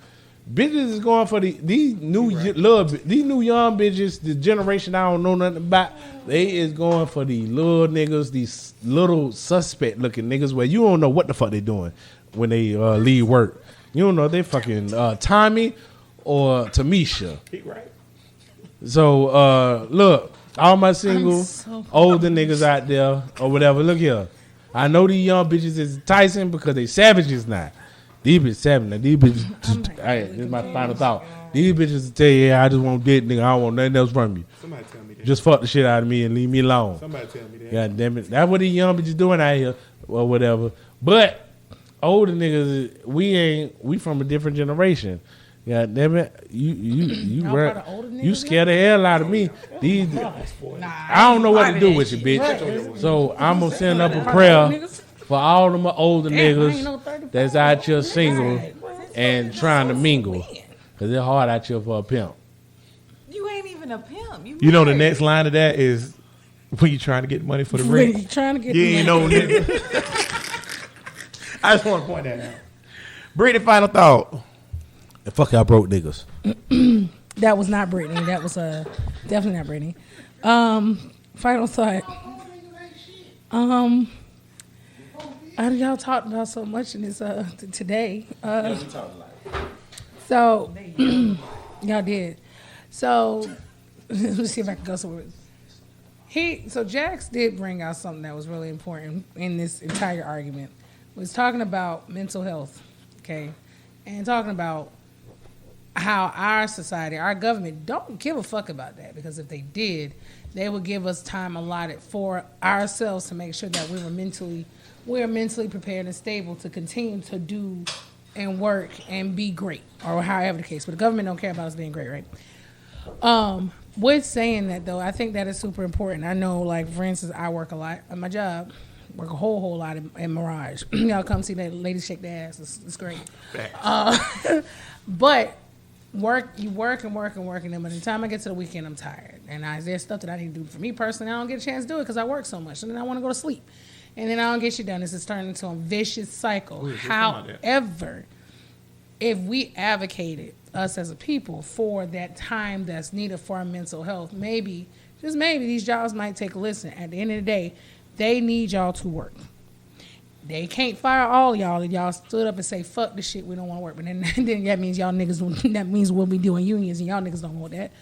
Bitches is going for these new young bitches, the generation I don't know nothing about. They is going for the little niggas, these little suspect looking niggas where you don't know what the fuck they doing when they leave work. You don't know if they fucking Tommy or Tamisha. So look, all my single older niggas out there or whatever. Look here, I know these young bitches is Tyson because they savages now. These bitches savage. Now, these bitches. This is my final thought. These bitches tell you, yeah, I just want dick, nigga. I don't want nothing else from you. Somebody tell me that. Just fuck the shit out of me and leave me alone. Somebody tell me that. God damn it. That's what these young bitches doing out here or whatever. But older niggas, we from a different generation. God damn it. You scare the hell out of me. I don't know what to do with you, bitch. So I'm going to send up a prayer for all them older niggas that's out here single and trying to mingle. Because it's hard out here for a pimp. You ain't even a pimp. You know the next line of that is when you trying to get money for the When rent. you trying to get You ain't the no money. nigga. I just want to point that out. Brittany, final thought. And fuck y'all broke niggas. That was not Brittany. That was definitely not Brittany. Final thought. Y'all talked about so much in this today. So y'all did. So let's see if I can go somewhere. So Jax did bring out something that was really important in this entire argument. Was talking about mental health, okay, and talking about how our society, our government, don't give a fuck about that, because if they did, they would give us time allotted for ourselves to make sure that we're mentally prepared and stable to continue to do and work and be great, or however the case. But the government don't care about us being great, right? With saying that though, I think that is super important. I know, like for instance, I work a lot at my job. Work a whole lot in Mirage. Y'all come see that ladies shake their ass. It's great. But you work, and then by the time I get to the weekend, I'm tired. And there's stuff that I need to do for me personally. I don't get a chance to do it because I work so much, and then I want to go to sleep, and then I don't get shit done. This is turning into a vicious cycle. However, if we advocated us as a people for that time that's needed for our mental health, maybe, just maybe, these jobs might take a listen. At the end of the day, they need y'all to work. They can't fire all y'all if y'all stood up and say, fuck this shit, we don't want to work. But then that means y'all niggas, that means we'll be doing unions, and y'all niggas don't want that.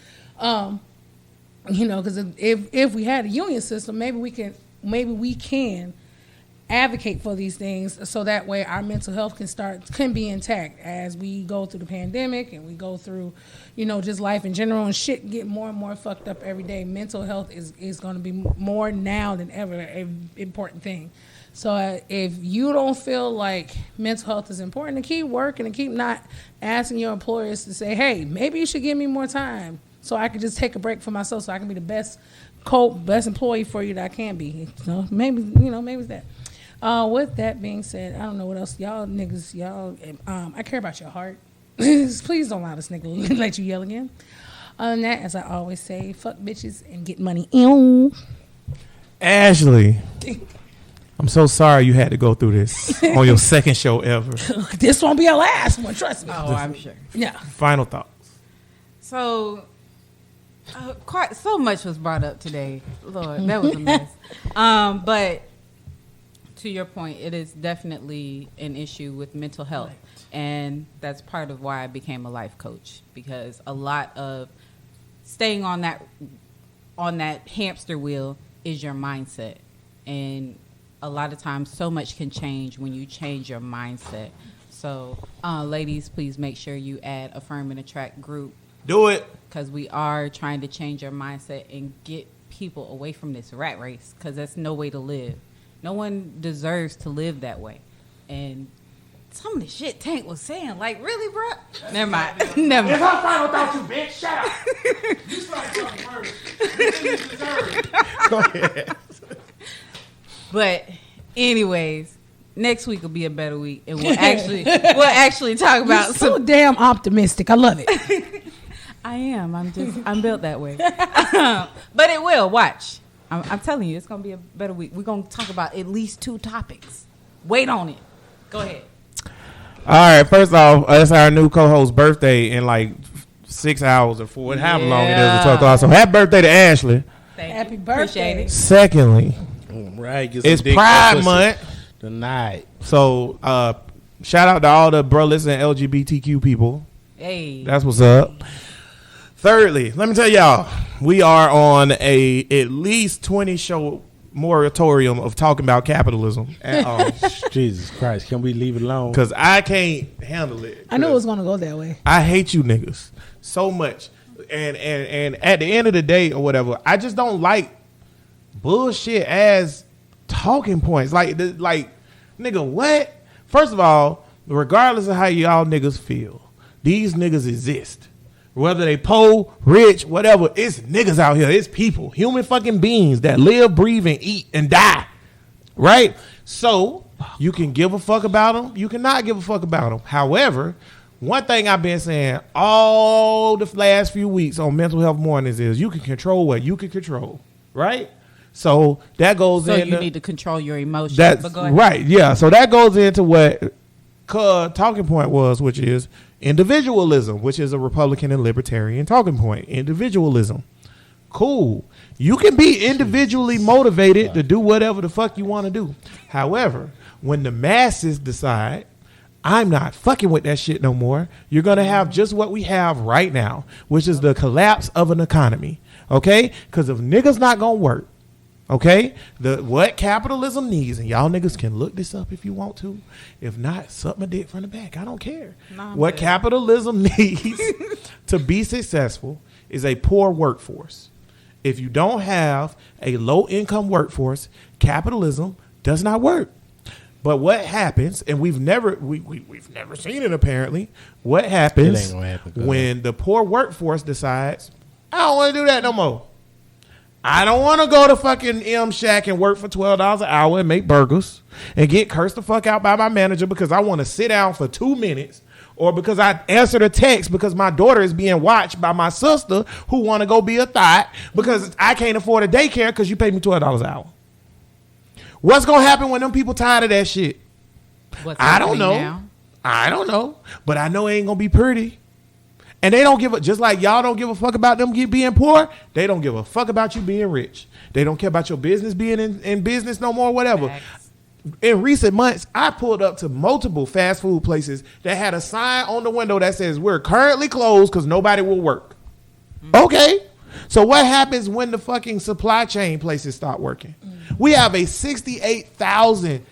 Because if we had a union system, maybe we can advocate for these things so that way our mental health can be intact as we go through the pandemic and we go through, just life in general, and shit get more and more fucked up every day. Mental health is going to be more now than ever an important thing. So if you don't feel like mental health is important, to keep working and keep not asking your employers to say, hey, maybe you should give me more time so I can just take a break for myself so I can be the best employee for you that I can be. So maybe it's that. With that being said, I don't know what else. Y'all niggas, I care about your heart. Please don't allow this nigga let you yell again. Other than that, as I always say, fuck bitches and get money. Ew. Ashley, I'm so sorry you had to go through this on your second show ever. This won't be our last one, trust me. Oh, I'm sure. Yeah. Final thoughts. So, quite so much was brought up today. Lord, that was a mess. But to your point, it is definitely an issue with mental health. Right. And that's part of why I became a life coach, because a lot of staying on that hamster wheel is your mindset. And a lot of times so much can change when you change your mindset. So, ladies, please make sure you add Affirm and Attract group. Do it. Because we are trying to change your mindset and get people away from this rat race, because that's no way to live. No one deserves to live that way. And some of the shit Tank was saying, like, really, bro? Never mind. Never mind. It's her final thought, you bitch. Shut up. You started talking first. You deserve it. Go ahead. But anyways, next week will be a better week, and we'll actually talk about You're so damn optimistic. I love it. I am. I'm built that way. But it will. Watch. I'm telling you, it's gonna be a better week. We're gonna talk about at least 2 topics. Wait on it. Go ahead. All right. First off, it's our new co-host's birthday in like 6 hours or 4, however long it is to talk about. So happy birthday to Ashley. Happy birthday. Secondly, right, it's Pride Month tonight. So shout out to all the brothers and LGBTQ people. Hey, that's what's up. Thirdly, let me tell y'all, we are on at least 20 show moratorium of talking about capitalism at all. Jesus Christ, can we leave it alone? Because I can't handle it. I knew it was going to go that way. I hate you niggas so much. And at the end of the day or whatever, I just don't like bullshit as talking points. Like nigga, what? First of all, regardless of how y'all niggas feel, these niggas exist. Whether they poor, rich, whatever, it's niggas out here. It's people, human fucking beings that live, breathe, and eat and die. Right? So you can give a fuck about them. You cannot give a fuck about them. However, one thing I've been saying all the last few weeks on Mental Health Mornings is you can control what you can control. Right? So that goes so into... you need to control your emotions. That's but go ahead. right, yeah. So that goes into what talking point was, which is individualism, which is a Republican and libertarian talking point. Individualism. Cool. You can be individually motivated to do whatever the fuck you want to do. However, when the masses decide, I'm not fucking with that shit no more, you're going to have just what we have right now, which is the collapse of an economy. Okay? Because if niggas not going to work, okay, what capitalism needs, and y'all niggas can look this up if you want to. If not, suck my dick from the back. I don't care. What capitalism needs to be successful is a poor workforce. If you don't have a low-income workforce, capitalism does not work. But what happens, and we've never seen it apparently, what happens when the poor workforce decides, I don't want to do that no more. I don't want to go to fucking M Shack and work for $12 an hour and make burgers and get cursed the fuck out by my manager because I want to sit down for 2 minutes or because I answered a text because my daughter is being watched by my sister who want to go be a thought because I can't afford a daycare because you paid me $12 an hour. What's going to happen when them people tired of that shit? I don't know. Now? I don't know. But I know it ain't going to be pretty. And they don't give a, just like y'all don't give a fuck about them being poor, they don't give a fuck about you being rich. They don't care about your business being in business no more, whatever. Facts. In recent months, I pulled up to multiple fast food places that had a sign on the window that says, we're currently closed because nobody will work. Okay. So what happens when the fucking supply chain places start working? We have a 68,000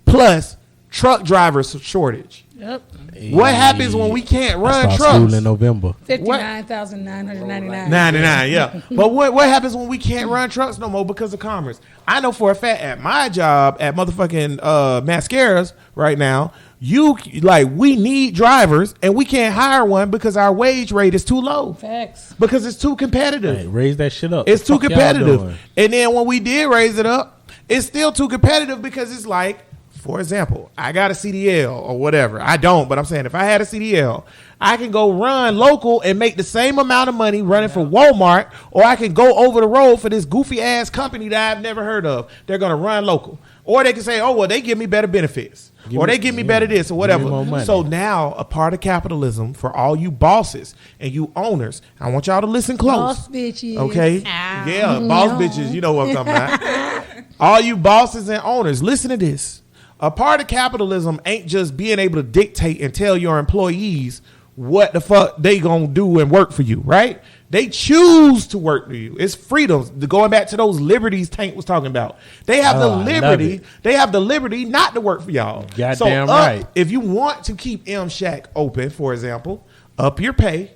plus truck drivers shortage. Yep. What happens when we can't run Start trucks? school in November. 59,999. 99, yeah. But what happens when we can't run trucks no more because of commerce? I know for a fact at my job at motherfucking Mascaras right now, we need drivers and we can't hire one because our wage rate is too low. Facts. Because it's too competitive. Hey, raise that shit up. It's too Fuck y'all doing? competitive. And then when we did raise it up, it's still too competitive because it's like, for example, I got a CDL or whatever. I don't, but I'm saying if I had a CDL, I can go run local and make the same amount of money running for Walmart, or I can go over the road for this goofy ass company that I've never heard of. They're going to run local. Or they can say, oh, well, they give me better benefits. They give me better this or whatever. more money. So now a part of capitalism for all you bosses and you owners, I want y'all to listen close. Boss bitches. Okay? Yeah, boss bitches. You know what I'm talking about. All you bosses and owners, listen to this. A part of capitalism ain't just being able to dictate and tell your employees what the fuck they gonna do and work for you, right? They choose to work for you. It's freedoms. Going back to those liberties Tank was talking about. They have the I love liberty. it. They have the liberty not to work for y'all. Goddamn right. If you want to keep M Shack open, for example, up your pay,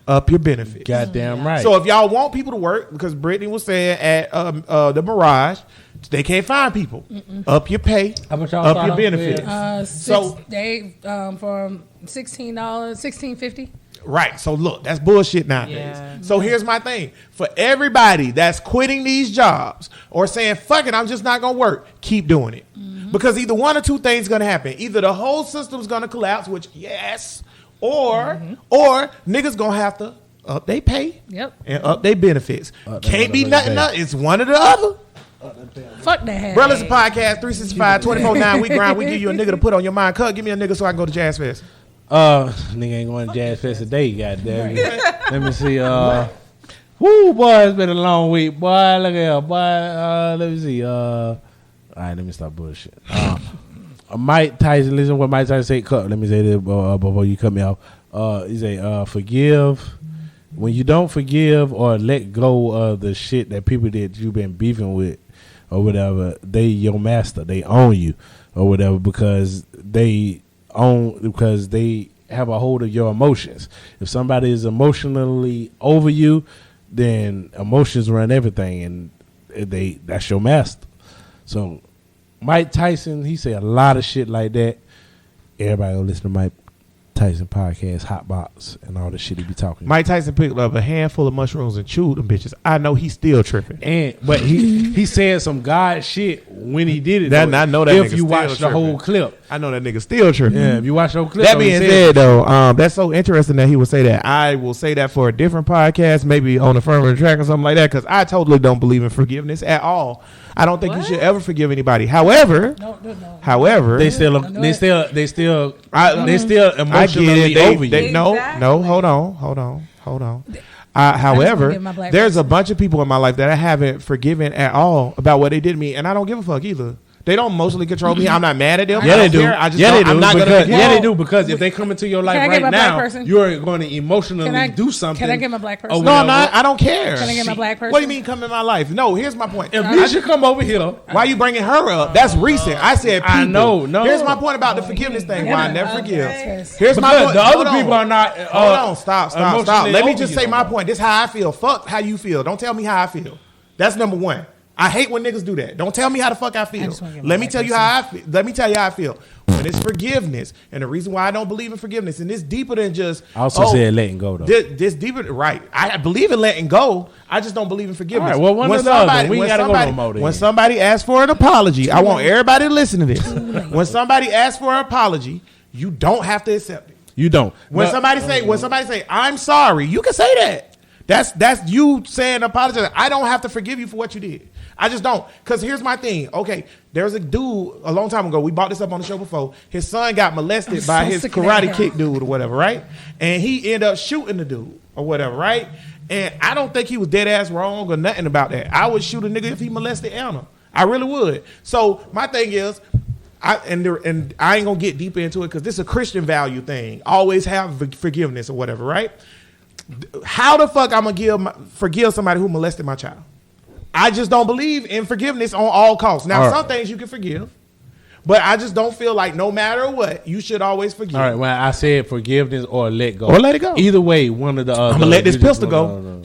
up your benefits. Goddamn right. So if y'all want people to work, because Brittany was saying at the Mirage, they can't find people. Up your pay, How much y'all up start your off benefits. So they from $16, $16.50. Right. So look, that's bullshit nowadays. Yeah. So here's my thing. For everybody that's quitting these jobs or saying, fuck it, I'm just not going to work, keep doing it. Because either one or two things going to happen. Either the whole system's going to collapse, which yes, or niggas going to have to up they pay and up they benefits. Can't be nothing else. It's one or the other. Fuck that. Bro, listen, podcast 365 24/9. We grind. We give you a nigga to put on your mind. Cut, give me a nigga so I can go to Jazz Fest. Nigga ain't going to Jazz Fest today, goddamn. Let me see. Woo, boy, it's been a long week, boy. Look at here, boy. Let me see. All right, let me stop bullshit. Mike Tyson, listen to what Mike Tyson say. Let me say this before you cut me off. He say, forgive. When you don't forgive or let go of the shit that people that you've been beefing with or whatever, they your master. They own you or whatever because they have a hold of your emotions. If somebody is emotionally over you, then emotions run everything, and that's your master. So Mike Tyson, he say a lot of shit like that. Everybody go listen to Mike Tyson podcast, Hot Box, and all the shit he be talking. Mike Tyson picked up a handful of mushrooms and chewed them bitches. I know he's still tripping. But he said some God shit when he did it. I know that if nigga you still watch the tripping. whole clip. I know that nigga still tripping. Yeah, if you watch the whole clip. That being said, though, that's so interesting that he would say that. I will say that for a different podcast, maybe on Affirmative Track or something like that, because I totally don't believe in forgiveness at all. I don't think you should ever forgive anybody. However, they still emotionally over you. No, hold on. However, there's a bunch of people in my life that I haven't forgiven at all about what they did to me, and I don't give a fuck either. They don't emotionally control me. I'm not mad at them. Yeah, I they don't do. care. I just Yeah, they don't, do. I'm not gonna. They do because if they come into your life Can I get right my black now, person? you're going to emotionally do something. Can I get my black person? or No, I'm whatever. not. I don't care. Can I get my black person? What do you mean come in my life? No, here's my point. If you should come over here, Why you bringing her up? That's recent. I said people. I know, no. Here's my point about the forgiveness thing. Why I never forgive. Yes. Here's my because point. the Hold other on. people are not. Hold on. Stop. emotionally Let me over just you say no my more. point. This is how I feel. Fuck how you feel. Don't tell me how I feel. That's number one. I hate when niggas do that. Don't tell me how the fuck I feel. just wanna get my Let me back tell you how I feel. Let me tell you how I feel. When it's forgiveness, and the reason why I don't believe in forgiveness, and it's deeper than just. I also said letting go though. This deeper, right? I believe in letting go. I just don't believe in forgiveness. All right, well, one or the other. We ain't gotta go no more then. When somebody asks for an apology, I want everybody to listen to this. When somebody asks for an apology, you don't have to accept it. You don't. When No. somebody say I'm sorry, you can say that. That's you saying apologize. I don't have to forgive you for what you did. I just don't. Because here's my thing. Okay, there's a dude a long time ago. We brought this up on the show before. His son got molested by his sick of that karate guy. kick dude or whatever, right? And he ended up shooting the dude or whatever, right? And I don't think he was dead ass wrong or nothing about that. I would shoot a nigga if he molested Anna. I really would. So my thing is, I ain't gonna get deeper into it because this is a Christian value thing. Always have forgiveness or whatever, right? How the fuck I'm gonna forgive somebody who molested my child? I just don't believe in forgiveness on all costs. Now, All right. some things you can forgive, but I just don't feel like no matter what, you should always forgive. All right, when I said forgiveness or let go. Or let it go. Either way, one of the other. I'm gonna let this You just- pistol go, no.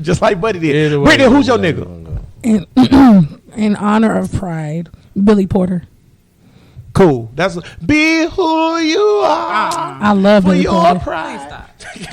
just like Buddy did. Either way, Brittany, who's your no, nigga? no, no. In honor of pride, Billy Porter. Cool. That's be who you are I love for Billy your Porter. pride.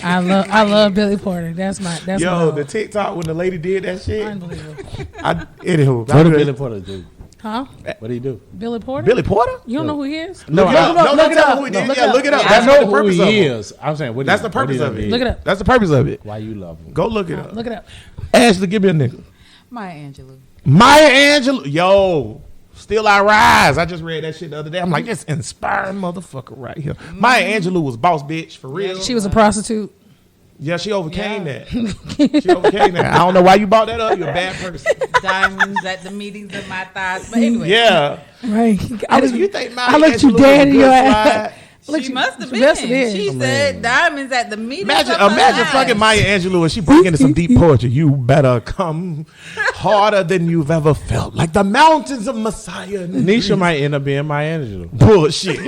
I love Billy Porter. That's my Yo, my the TikTok when the lady did that shit. unbelievable. Anywho, What did Billy Porter do? Huh? What did he do? Billy Porter? Billy Porter? You don't know who he is? No, Look it up. No, look don't it tell up. me who he No, did. look Yeah, it up. look it up. I That's know the who purpose he of him. is. I'm saying, what That's the what purpose he of it. did. Look it up. That's the purpose of it. Why you love him? Go look it up. Look it up. Ashley, give me a nigga. Maya Angelou. Maya Angelou. Yo, Still I Rise. I just read that shit the other day. I'm like, this inspiring motherfucker right here. Maya Angelou was boss bitch for real. She was a prostitute. Yeah, she overcame that. She overcame that. I don't know why you brought that up. You're a bad person. Diamonds at the meetings of my thighs. But anyway. Yeah. Right. You think Maya I looked you Angelou dead was in a your good ass. slide? She must have been. Yes, it is. She said diamonds at the meetings Imagine of my fucking thighs. Maya Angelou and she break into some deep poetry. You better come harder than you've ever felt, like the mountains of Messiah. Nisha might end up being Maya Angelou. Bullshit.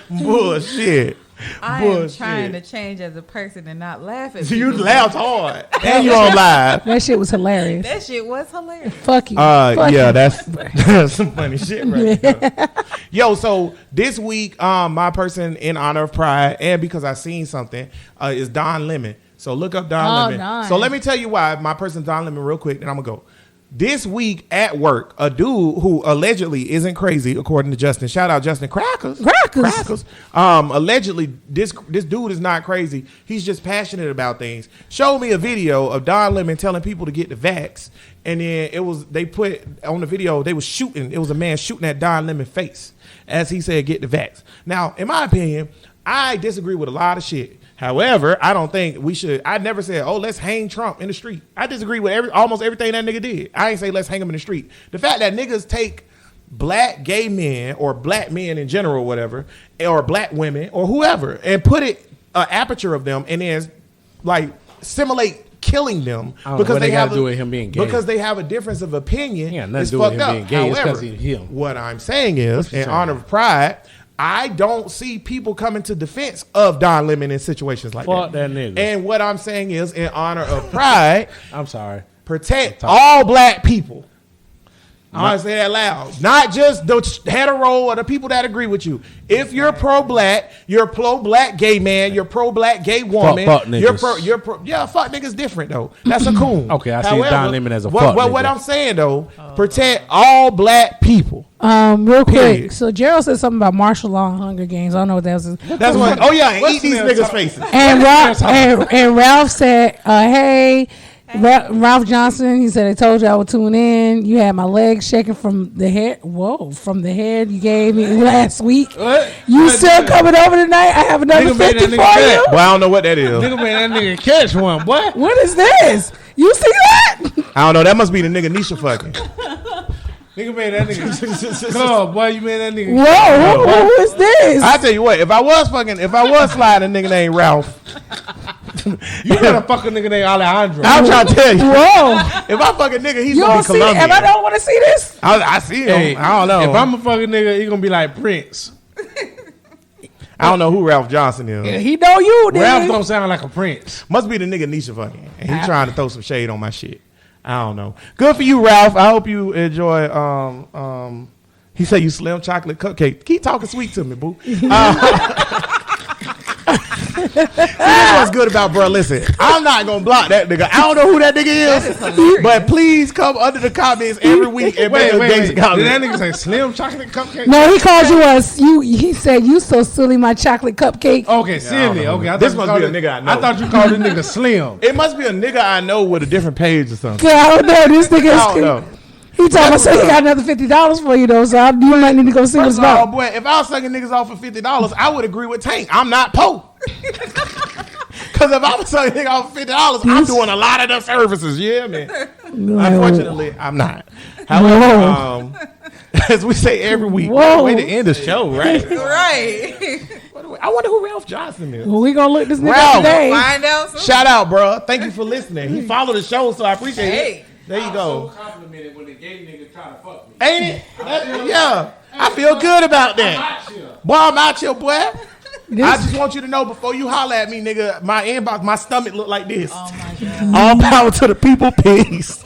Bullshit. I am Bullshit. trying to change as a person and not laugh at You people. laughed hard. And you on live. That shit was hilarious. That shit was hilarious. Fuck you. Fuck Yeah, you. that's some funny shit right there. Yo, so this week, my person in honor of pride and because I seen something is Don Lemon. So look up Don Oh, Lemon. Don. So let me tell you why my person Don Lemon real quick, and I'm gonna go. This week at work, a dude who allegedly isn't crazy, according to Justin. Shout out Justin Crackers. Crackers. Allegedly, this dude is not crazy. He's just passionate about things. Showed me a video of Don Lemon telling people to get the vax, and then they put on the video they was shooting. It was a man shooting at Don Lemon's face as he said, "Get the vax." Now, in my opinion, I disagree with a lot of shit. However, I don't think we should. I never said, "Oh, let's hang Trump in the street." I disagree with almost everything that nigga did. I ain't say let's hang him in the street. The fact that niggas take black gay men or black men in general, whatever, or black women or whoever, and put an aperture of them, and then like simulate killing them I don't know what they gotta do with him being gay. because they have a difference of opinion. Yeah, nothing It's to do with fucked him up. being gay. It's 'cause However, he's him. what I'm saying is, you in saying? honor of pride, I don't see people coming to defense of Don Lemon in situations like Fuck that. that nigga. And what I'm saying is, in honor of pride, I'm sorry. protect all black people. I want to say that loud. Not just the hetero or the people that agree with you. If you're pro-black, you're pro-black gay man, you're pro-black gay woman. Fuck niggas. You're pro. Yeah, fuck niggas different though. That's a coon. Okay, I see Don Lemon as a what, fuck what nigga. I'm saying though, protect all black people. Real quick. Period. So Gerald said something about martial law and Hunger Games. I don't know what that was. That's what. Oh yeah, and What's eat these the niggas' top- faces. And Ralph said, "Hey, Ralph Johnson." He said, "I told you I would tune in. You had my legs shaking from the head. Whoa, from the head you gave me last week. What? You still coming over tonight? I have another Nigga made 50 that for nigga you. fat. Well, I don't know what that is. Nigga made that nigga catch one, boy. What is this? You see that? I don't know. That must be the nigga Nisha fucking. Nigga made that nigga. Come on, boy, you made that nigga. Whoa, who is this? I tell you what, if I was sliding a nigga named Ralph, You gotta fuck a nigga named Alejandro. I'm trying to tell you. Whoa, If I fuck a nigga, he's you gonna don't be see it? Colombian. And I don't want to see this. I see him. Hey, I don't know. If I'm a fucking nigga, he gonna be like Prince. I don't know who Ralph Johnson is. He know you, Ralph nigga. don't sound like a prince. Must be the nigga Nisha fucking, and he trying to throw some shade on my shit. I don't know. Good for you, Ralph. I hope you enjoy. He said you slim chocolate cupcake. Keep talking sweet to me, boo. See, this what's good about bro. Listen, I'm not gonna block that nigga. I don't know who that nigga is, but please come under the comments every week and make a gangsta Did comment. that nigga say slim chocolate cupcake? No, he called you he said you so silly, my chocolate cupcake. Okay, silly. Okay, This must be a nigga I know. I thought you called this nigga slim. It must be a nigga I know with a different page or something. Yeah, I don't know. This nigga I don't know. He talking about, so he got another $50 for you though, so you might need to go see what's First of all, about. boy, if I was sucking niggas off for $50, I would agree with Tank. I'm not po. Because if I was sucking niggas off for $50, I'm doing a lot of the services. Yeah, man. Unfortunately, I'm not. However, as we say every week, Whoa. way to end the show, right? Right. I wonder who Ralph Johnson is. Well, we gonna look this nigga Ralph. up today. Find out some. Shout out, bro. Thank you for listening. He followed the show, so I appreciate it. Hey. There you go. Complimented when the gay nigga try to fuck me. Ain't it? Yeah. I feel good about that. Boy, I'm out here, boy. I just want you to know before you holler at me, nigga, my inbox, my stomach look like this. Oh my God. All power to the people. Peace.